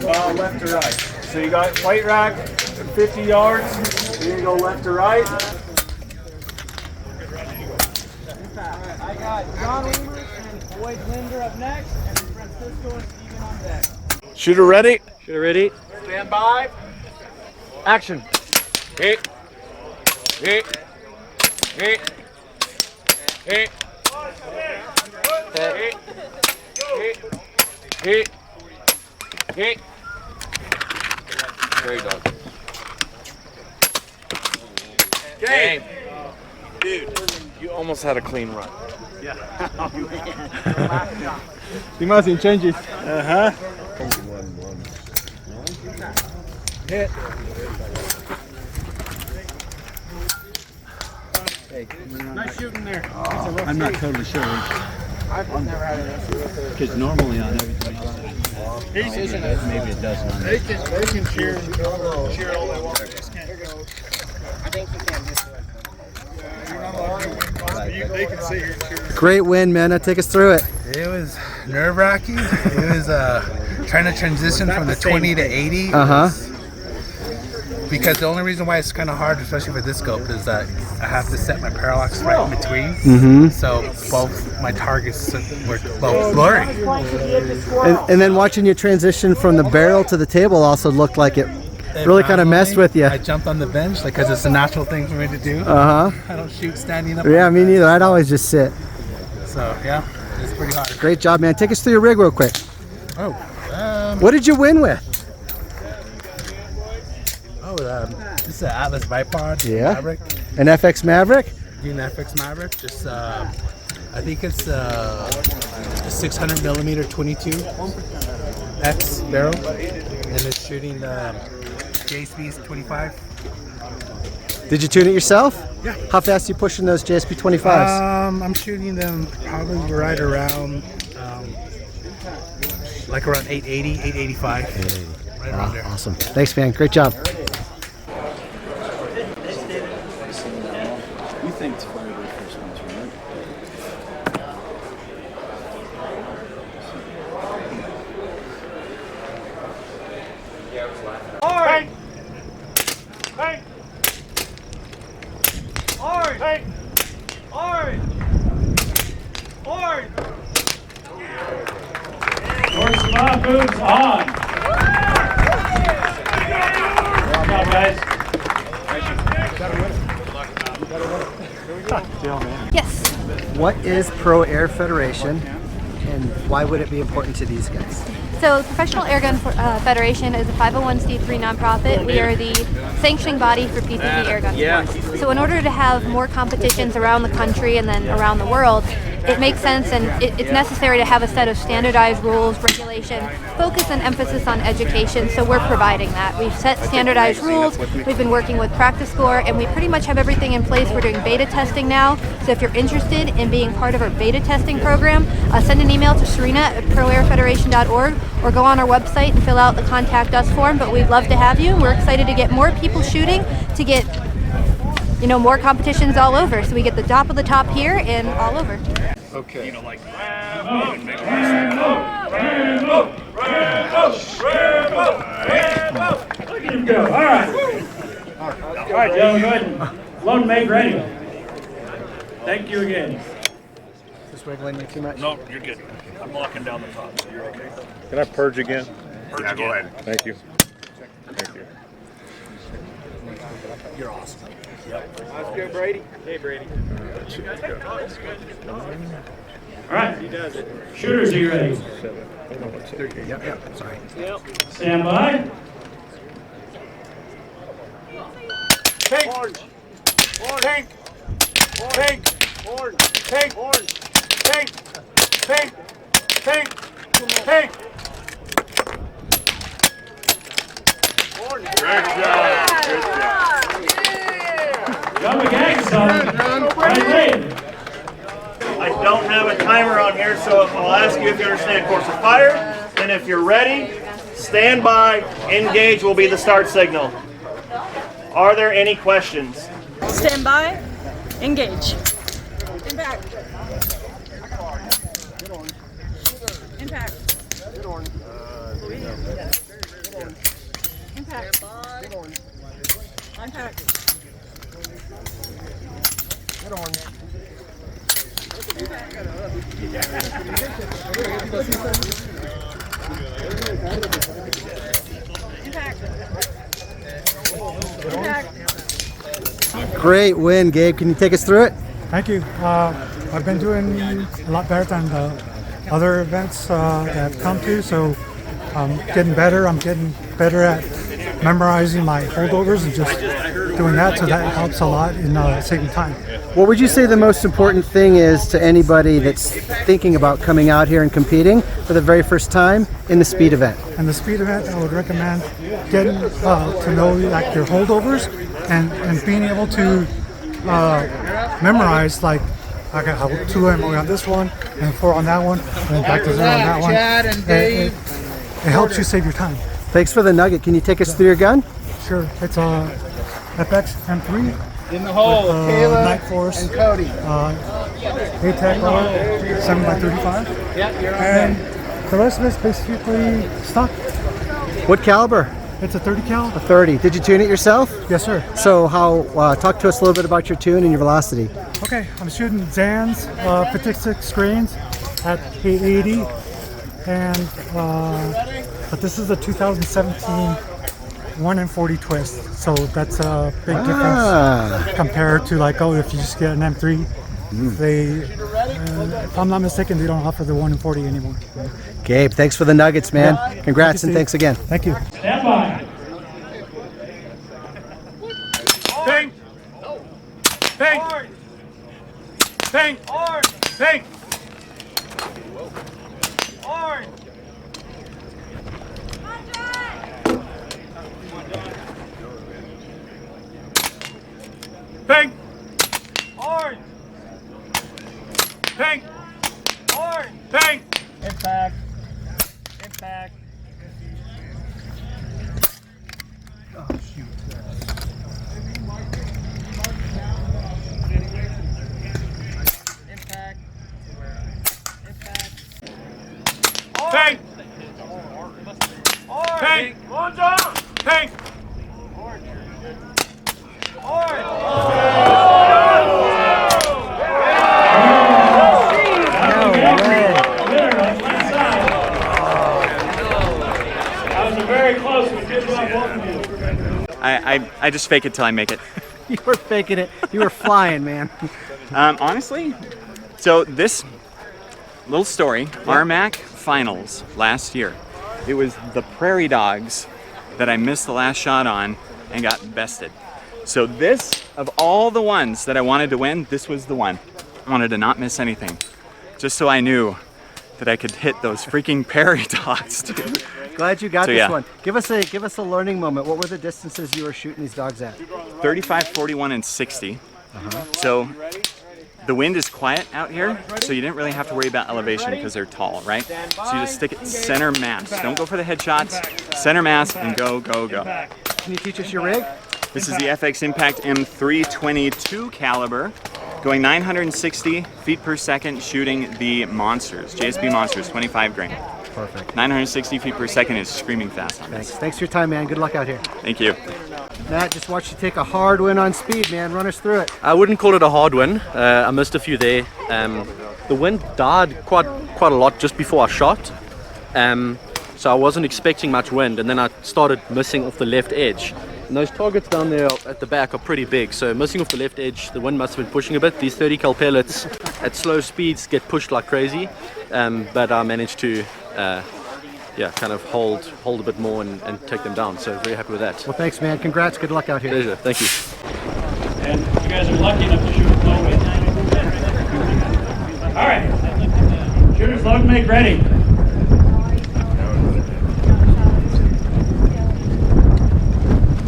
left to right. So you got white rack at 50 yards, you're gonna go left to right. I got John Weaver and Boyd Linder up next, and Francisco and Steven on deck. Shooter ready? Shooter ready. Stand by. Action. Hit. Hit. Hit. Hit. Hit. Hit. Hit. Hit. Very dog. Game. Dude, you almost had a clean run. Yeah. You must have changes. Hit. Nice shooting there. I'm not totally sure. I've never had it. Because normally on everything else, maybe it doesn't. They can cheer all they want. They just can't go. I think you can this way. You're not allowed to win. They can sit here and cheer. Great win, man. Now take us through it. It was nerve-wracking. It was trying to transition from the 20 to 80. Because the only reason why it's kind of hard, especially with this scope, is that I have to set my parallax right in between. So both my targets were both blurry. And then watching you transition from the barrel to the table also looked like it really kind of messed with you. I jumped on the bench because it's a natural thing for me to do. I don't shoot standing up. Yeah, me neither. I'd always just sit. So yeah, it's pretty hard. Great job, man. Take us through your rig real quick. What did you win with? This is an Atlas bipod. Maverick. An FX Maverick? Doing FX Maverick. Just I think it's a 600 millimeter 22 X barrel, and it's shooting JSB's 25. Did you tune it yourself? Yeah. How fast are you pushing those JSB 25s? I'm shooting them probably right around like around 880, 885. Right around there. Awesome. Thanks, man. Great job. You think it's fire the first ones, right? Hard! Hey! Hard! Hey! Hard! Hard! Horse boots on! Good job, guys. Yes. What is Pro Air Federation, and why would it be important to these guys? So the Professional Airgun Federation is a 501c3 nonprofit. We are the sanctioning body for PCP airgun. So in order to have more competitions around the country and then around the world, it makes sense and it's necessary to have a set of standardized rules, regulation, focus and emphasis on education, so we're providing that. We've set standardized rules, we've been working with Practice Score, and we pretty much have everything in place. We're doing beta testing now, so if you're interested in being part of our beta testing program, send an email to Serena@proairfederation.org or go on our website and fill out the Contact Us form, but we'd love to have you. We're excited to get more people shooting, to get more competitions all over, so we get the top of the top here and all over. Okay. Look at him go. All right. All right, gentlemen, go ahead and load and make ready. Thank you again. Just wiggling you too much? No, you're good. I'm locking down the top, so you're okay. Can I purge again? Purge again. Go ahead. Thank you. Thank you. You're awesome. Yep. Let's go, Brady. Hey, Brady. All right. Shooters, are you ready? Yep, sorry. Stand by. Pink. Orange. Pink. Pink. Orange. Pink. Orange. Pink. Pink. Pink. Pink. Orange. Great job. Good job. Got my gang, son. Right lane. I don't have a timer on here, so I'll ask you if you understand course of fire. And if you're ready, stand by, engage will be the start signal. Are there any questions? Stand by, engage. Impact. Impact. Impact. Impact. Great win, Gabe. Can you take us through it? Thank you. I've been doing a lot better than the other events that I've come to, so I'm getting better. I'm getting better at memorizing my holdovers and just doing that, so that helps a lot in saving time. What would you say the most important thing is to anybody that's thinking about coming out here and competing for the very first time in the speed event? And the speed event, I would recommend getting to know like your holdovers and being able to memorize, like I got 2 ammo on this one and 4 on that one, and then back to 0 on that one. It helps you save your time. Thanks for the nugget. Can you take us through your gun? Sure. It's a FX M3. In the hole, Nightforce and Cody. ATAC 7x35. Yep, you're on and the rest of it's basically stock. What caliber? It's a 30 cal. A 30. Did you tune it yourself? Yes, sir. So talk to us a little bit about your tune and your velocity. Okay, I'm shooting Zan's 56 grains at 880, and but this is a 2017 1 in 40 twist, so that's a big difference compared to like, if you just get an M3. They, if I'm not mistaken, they don't offer the 1 in 40 anymore. Gabe, thanks for the nuggets, man. Yeah. Congrats and thanks again. Thank you. Stand by. Pink. Pink. Pink. Pink. Orange. Pink. Orange. Pink. Orange. Pink. Impact. Impact. Oh, shoot. Impact. Impact. Pink. Orange. Pink. Pink. I just fake it till I make it. You were faking it. You were flying, man. Honestly, so this little story. RMAC finals last year. It was the Prairie Dogs that I missed the last shot on and got bested. So this, of all the ones that I wanted to win, this was the one. I wanted to not miss anything, just so I knew that I could hit those freaking Prairie Dogs, dude. Glad you got So, this yeah. one. Give us a learning moment. What were the distances you were shooting these dogs at? 35, 41, and 60. So the wind is quiet out here, so you didn't really have to worry about elevation because they're tall, right? So you just stick it center mass. Don't go for the headshots. Center mass and go, go, go. Can you teach us your rig? This is the FX Impact M322 caliber, going 960 feet per second, shooting the monsters, JSB monsters, 25 grain. Perfect. 960 feet per second is screaming fast on this. Thanks for your time, man. Good luck out here. Thank you. Matt, just watched you take a hard win on speed, man. Run us through it. I wouldn't call it a hard win. I missed a few there. The wind died quite a lot just before I shot. So I wasn't expecting much wind, and then I started missing off the left edge. And those targets down there at the back are pretty big, so missing off the left edge, the wind must have been pushing a bit. These 30 cal pellets at slow speeds get pushed like crazy, but I managed to kind of hold a bit more and take them down, so very happy with that. Well, thanks, man. Congrats. Good luck out here. Pleasure. Thank you. And you guys are lucky enough to shoot with low wind. All right, shooters load and make ready.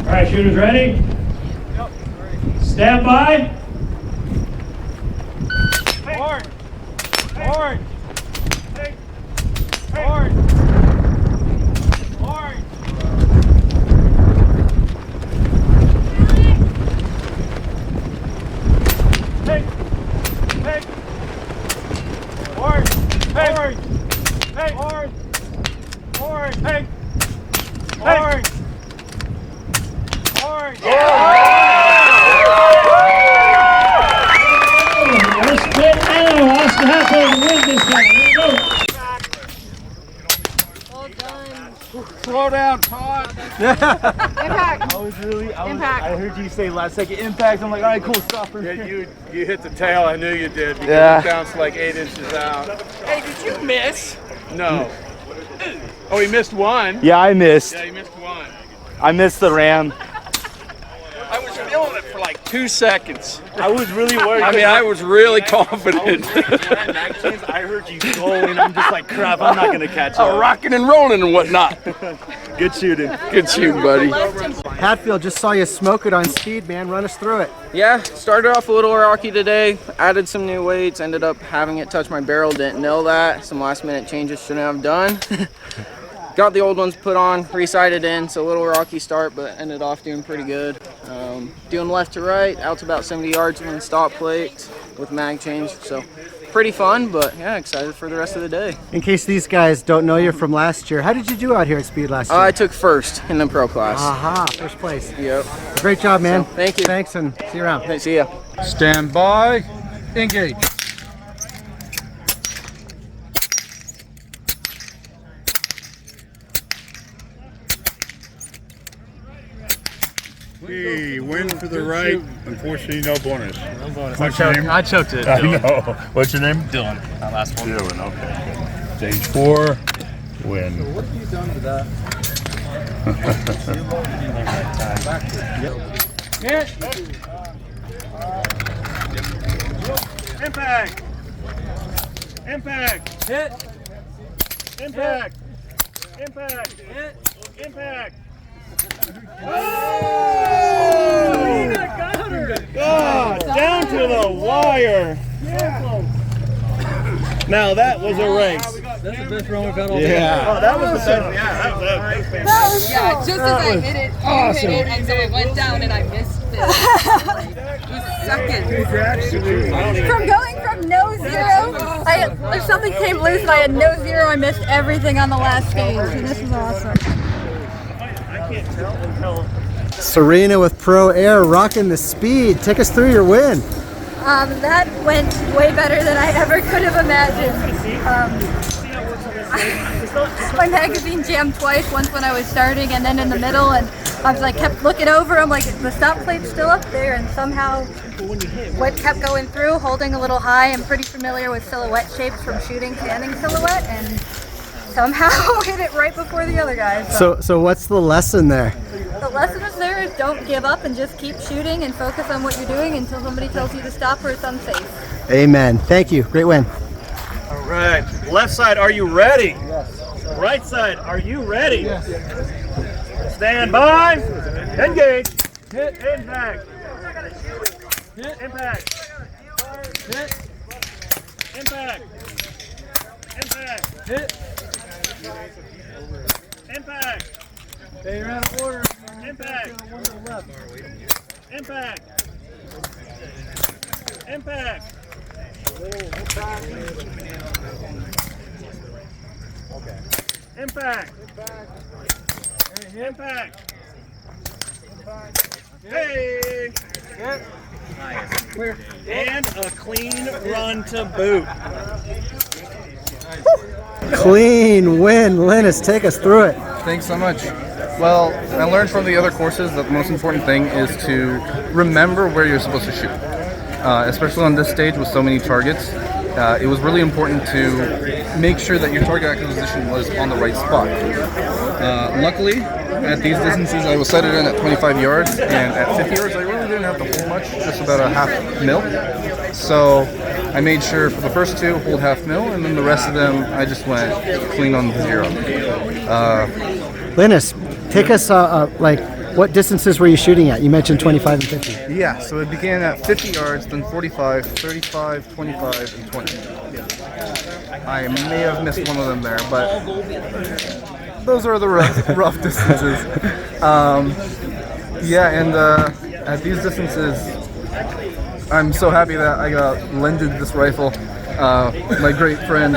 All right, shooters ready? Stand by. Forward. Forward. Forward. Forward. Hey. Hey. Forward. Hey. Forward. Hey. Forward. Forward. Hey. Forward. Forward. Let's split now. Oscar half over win this time. Here we go. Slow down, Todd. Impact. I heard you say last second impact. I'm like, all right, cool, stop for you hit the tail. I knew you did because Yeah. it bounced like 8 inches out. Hey, did you miss? No. Oh, he missed one. Yeah, I missed. Yeah, he missed one. I missed the ram. I was feeling it for like 2 seconds. I was really worried. I mean, I was really confident. I heard you go, and I'm just like, crap, I'm not going to catch Oh, up. rocking and rolling and whatnot. Good shooting. Good shooting, buddy. Hatfield, just saw you smoke it on speed, man. Run us through it. Yeah, started off a little rocky today, added some new weights, ended up having it touch my barrel, didn't know that. Some last minute changes shouldn't have done. Got the old ones put on, re-sighted in, so a little rocky start, but ended off doing pretty good. Doing left to right, out to about 70 yards from the stop plate with mag change, so pretty fun, but yeah, excited for the rest of the day. In case these guys don't know you from last year, how did you do out here at speed last year? I took first in the pro class. Aha, first place. Yep. Great job, man. So, thank you. Thanks, and see you around. Hey, see ya. Stand by. Engage. Hey, win for the right. Unfortunately, no bonus. No bonus. What's your name? I choked it. I know. What's your name? Dylan. That last one. Dylan, okay. Stage 4, win. So what have you done to that? Hit. Impact. Impact. Hit. Impact. Impact. Hit. Impact. Oh! God, down to the wire. Now that was a race. That's the best run we've had all Yeah. day. Oh, that was the best. Yeah, that was Yeah, just as I hit it, you hit it, and so it went down and I missed it. It was second. From going from no zero, if something came loose and I had no zero, I missed everything on the last stage, and this was awesome. I can't tell until. Serena with Pro Air rocking the speed. Take us through your win. That went way better than I ever could have imagined. My magazine jammed twice, once when I was starting and then in the middle, and I was like, kept looking over, I'm like, the stop plate's still up there, and somehow What kept going through, holding a little high. I'm pretty familiar with silhouette shapes from shooting standing silhouette, and somehow hit it right before the other guys. So what's the lesson there? The lesson is there is don't give up and just keep shooting and focus on what you're doing until somebody tells you to stop or it's unsafe. Amen. Thank you. Great win. All right. Left side, are you ready? Yes. Right side, are you ready? Yes. Stand by. Engage. Hit. Impact. Hit. Impact. Hit. Impact. Impact. Hit. Impact. Hey, you're out of order. Impact. Impact. Impact. Impact. Impact. Hey. And a clean run to boot. Clean win. Linus, take us through it. Thanks so much. Well, I learned from the other courses that the most important thing is to remember where you're supposed to shoot. Especially on this stage with so many targets, it was really important to make sure that your target acquisition was on the right spot. Luckily, at these distances, I was sighted in at 25 yards, and at 50 yards, I really didn't have to hold much, just about a half mil. So I made sure for the first two, hold half mil, and then the rest of them, I just went clean on the zero. Linus, take us, like, what distances were you shooting at? You mentioned 25 and 50. Yeah, so it began at 50 yards, then 45, 35, 25, and 20. I may have missed one of them there, but those are the rough distances. Yeah, and at these distances, I'm so happy that I got lended this rifle. My great friend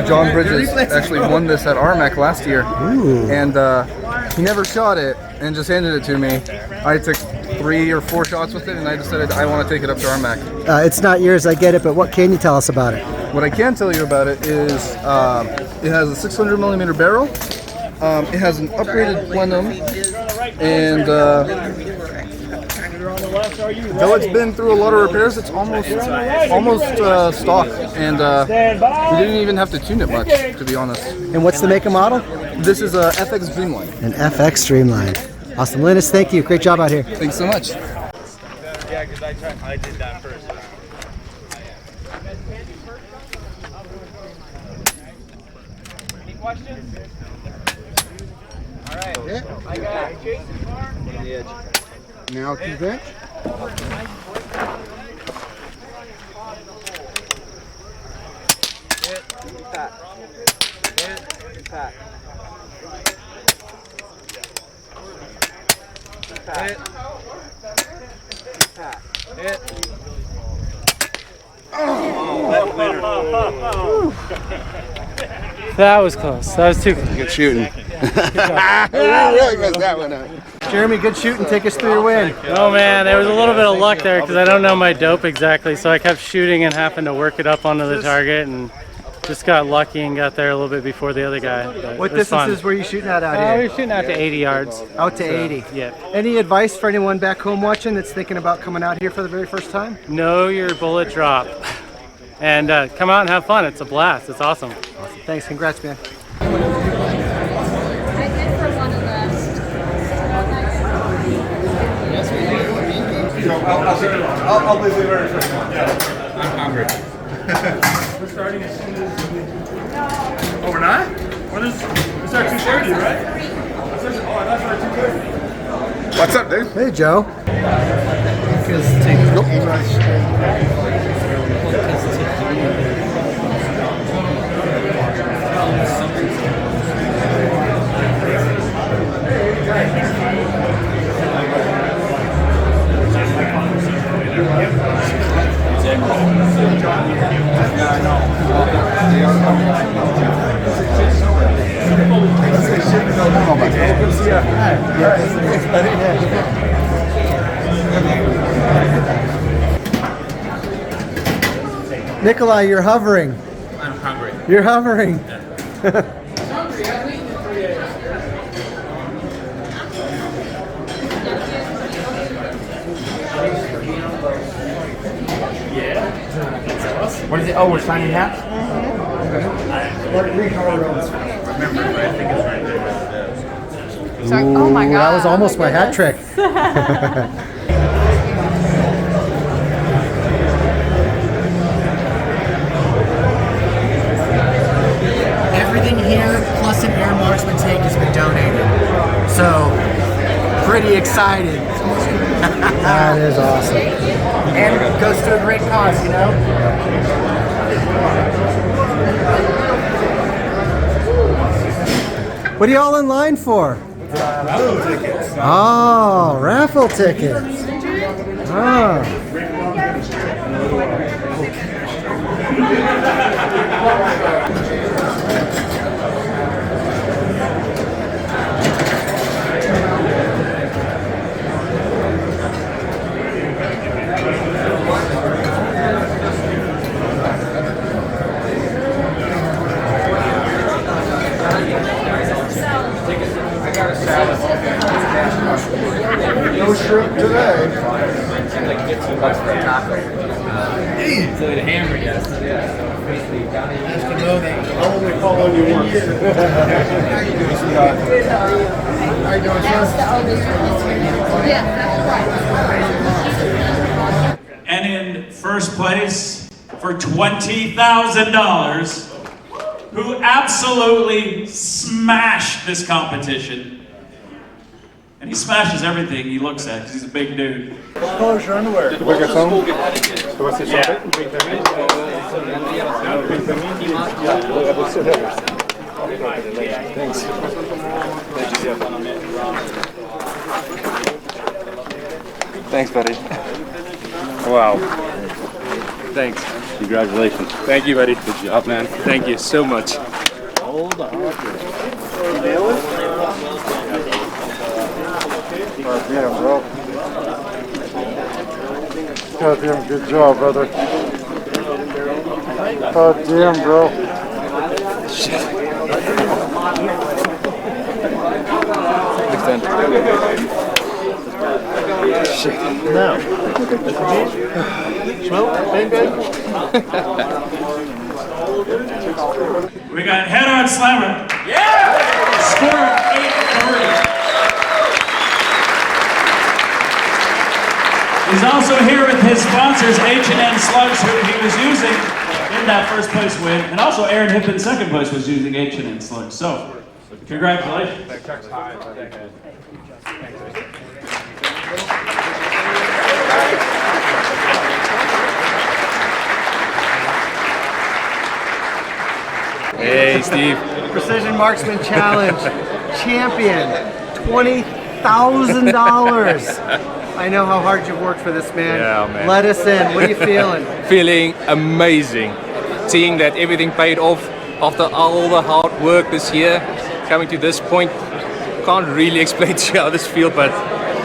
John Bridges actually won this at RMAC last year. Ooh. And he never shot it and just handed it to me. I took 3 or 4 shots with it and I decided I want to take it up to RMAC. It's not yours, I get it, but what can you tell us about it? What I can tell you about it is it has a 600 millimeter barrel. It has an upgraded plenum, and though it's been through a lot of repairs, it's almost stock, and we didn't even have to tune it much, to be honest. And what's the make and model? This is a FX Dreamline. An FX Dreamline. Awesome. Linus, thank you. Great job out here. Thanks so much. Yeah, because I did that first. Any questions? All right. Yeah. I got Jason Farr on the edge. Now convention. Hit. Pat. Hit. Pat. Hit. Pat. Hit. That was close. That was too close. Good shooting. Really messed that one up. Jeremy, good shooting. Take us through your win. Oh man, there was a little bit of luck there because I don't know my dope exactly, so I kept shooting and happened to work it up onto the target and just got lucky and got there a little bit before the other guy. What distances were you shooting at out here? We were shooting out to 80 yards. Out to 80? Yeah. Any advice for anyone back home watching that's thinking about coming out here for the very first time? Know your bullet drop. And come out and have fun. It's a blast. It's awesome. Awesome. Thanks. Congrats, man. I'll be very first one. I'm hungry. We're starting as soon as... Oh, we're not? Well, we start 2:30, right? Oh, that's right, 2:30. What's up, dude? Hey, Joe. Nikolai, you're hovering. I'm hungry. You're hovering. What is it? Oh, we're signing hats? Oh my Ooh, god. that was almost my hat trick. Everything here, plus an Air Marksman tank, has been donated. So, pretty excited. That is awesome. And it goes to a great cause, you know? What are y'all in line for? Raffle tickets. Oh, raffle tickets. Oh. No shrimp today. So the hammer, yes. Nice to know that I'll only call on you once. How you doing, sir? And in first place for $20,000, who absolutely smashed this competition. And he smashes everything he looks at because he's a big dude. What color is your underwear? ¿Te voy a casar? ¿Te vas a hacer Thanks. Thanks, buddy. Wow. Thanks. Congratulations. Thank you, buddy. Good job, man. Thank you so much. Hold on. Goddamn, bro. Goddamn, good job, brother. Goddamn, bro. Shit. Shit. No. Smoke? Bang, bang? We got head-on slammer. Yeah! Score of 830. He's also here with his sponsors, H&N Slugs, who he was using in that first place win. And also Aaron Hipp in second place was using H&N Slugs. So, congratulations. Hey, Steve. Precision Marksman Challenge champion, $20,000. I know how hard you've worked for this, man. Yeah, man. Let us in. What are you feeling? Feeling amazing. Seeing that everything paid off after all the hard work this year, coming to this point, can't really explain to you how this feels, but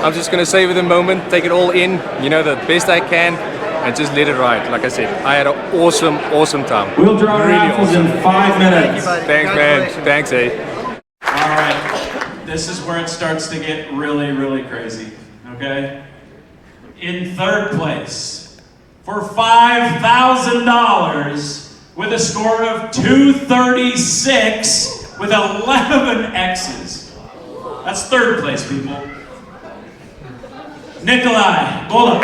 I'm just gonna savor the moment, take it all in, you know, the best I can, and just let it ride. Like I said, I had an awesome, awesome time. We'll draw raffles in 5 minutes. Thanks, man. Thanks, eh? All right, this is where it starts to get really, really crazy, okay? In third place, for $5,000, with a score of 236, with 11 X's. That's third place, people. Nikolai Bullock.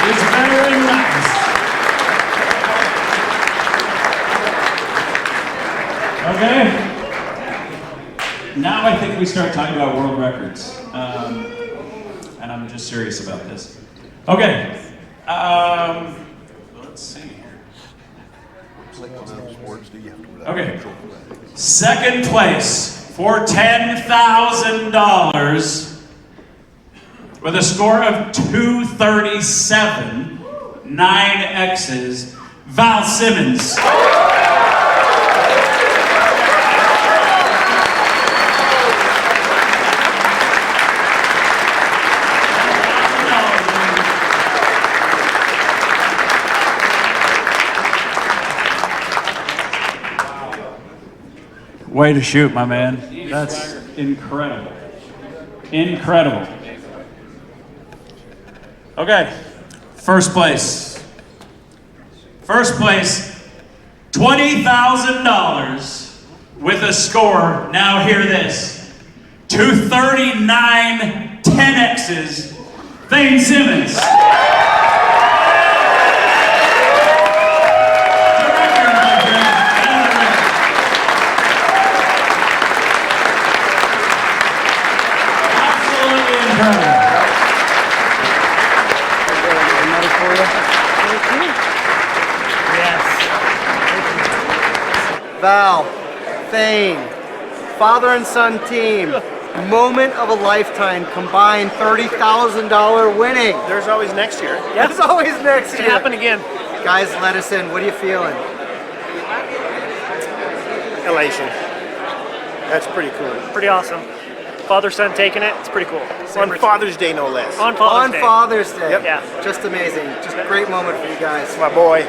It's very nice. Okay. Now I think we start talking about world records. And I'm just serious about this. Okay. Let's see here. Okay. Second place for $10,000 with a score of 237, 9 X's, Val Simmons. Way to shoot, my man. That's incredible. Incredible. Okay, First place. First place, $20,000 with a score, now hear this, 239 10X's, Thane Simmons. Absolutely incredible. Val, Thane, father and son team, moment of a lifetime, combined $30,000 winning. There's always next year. Yeah. There's always next year. It happen again. Guys, let us in. What are you feeling? Elation. That's pretty cool. Pretty awesome. Father-son taking it, it's pretty cool. On Father's Day, no less. On Father's Day. On Father's Day. Yep. Yeah. Just amazing. Just a great moment for you guys. My boy.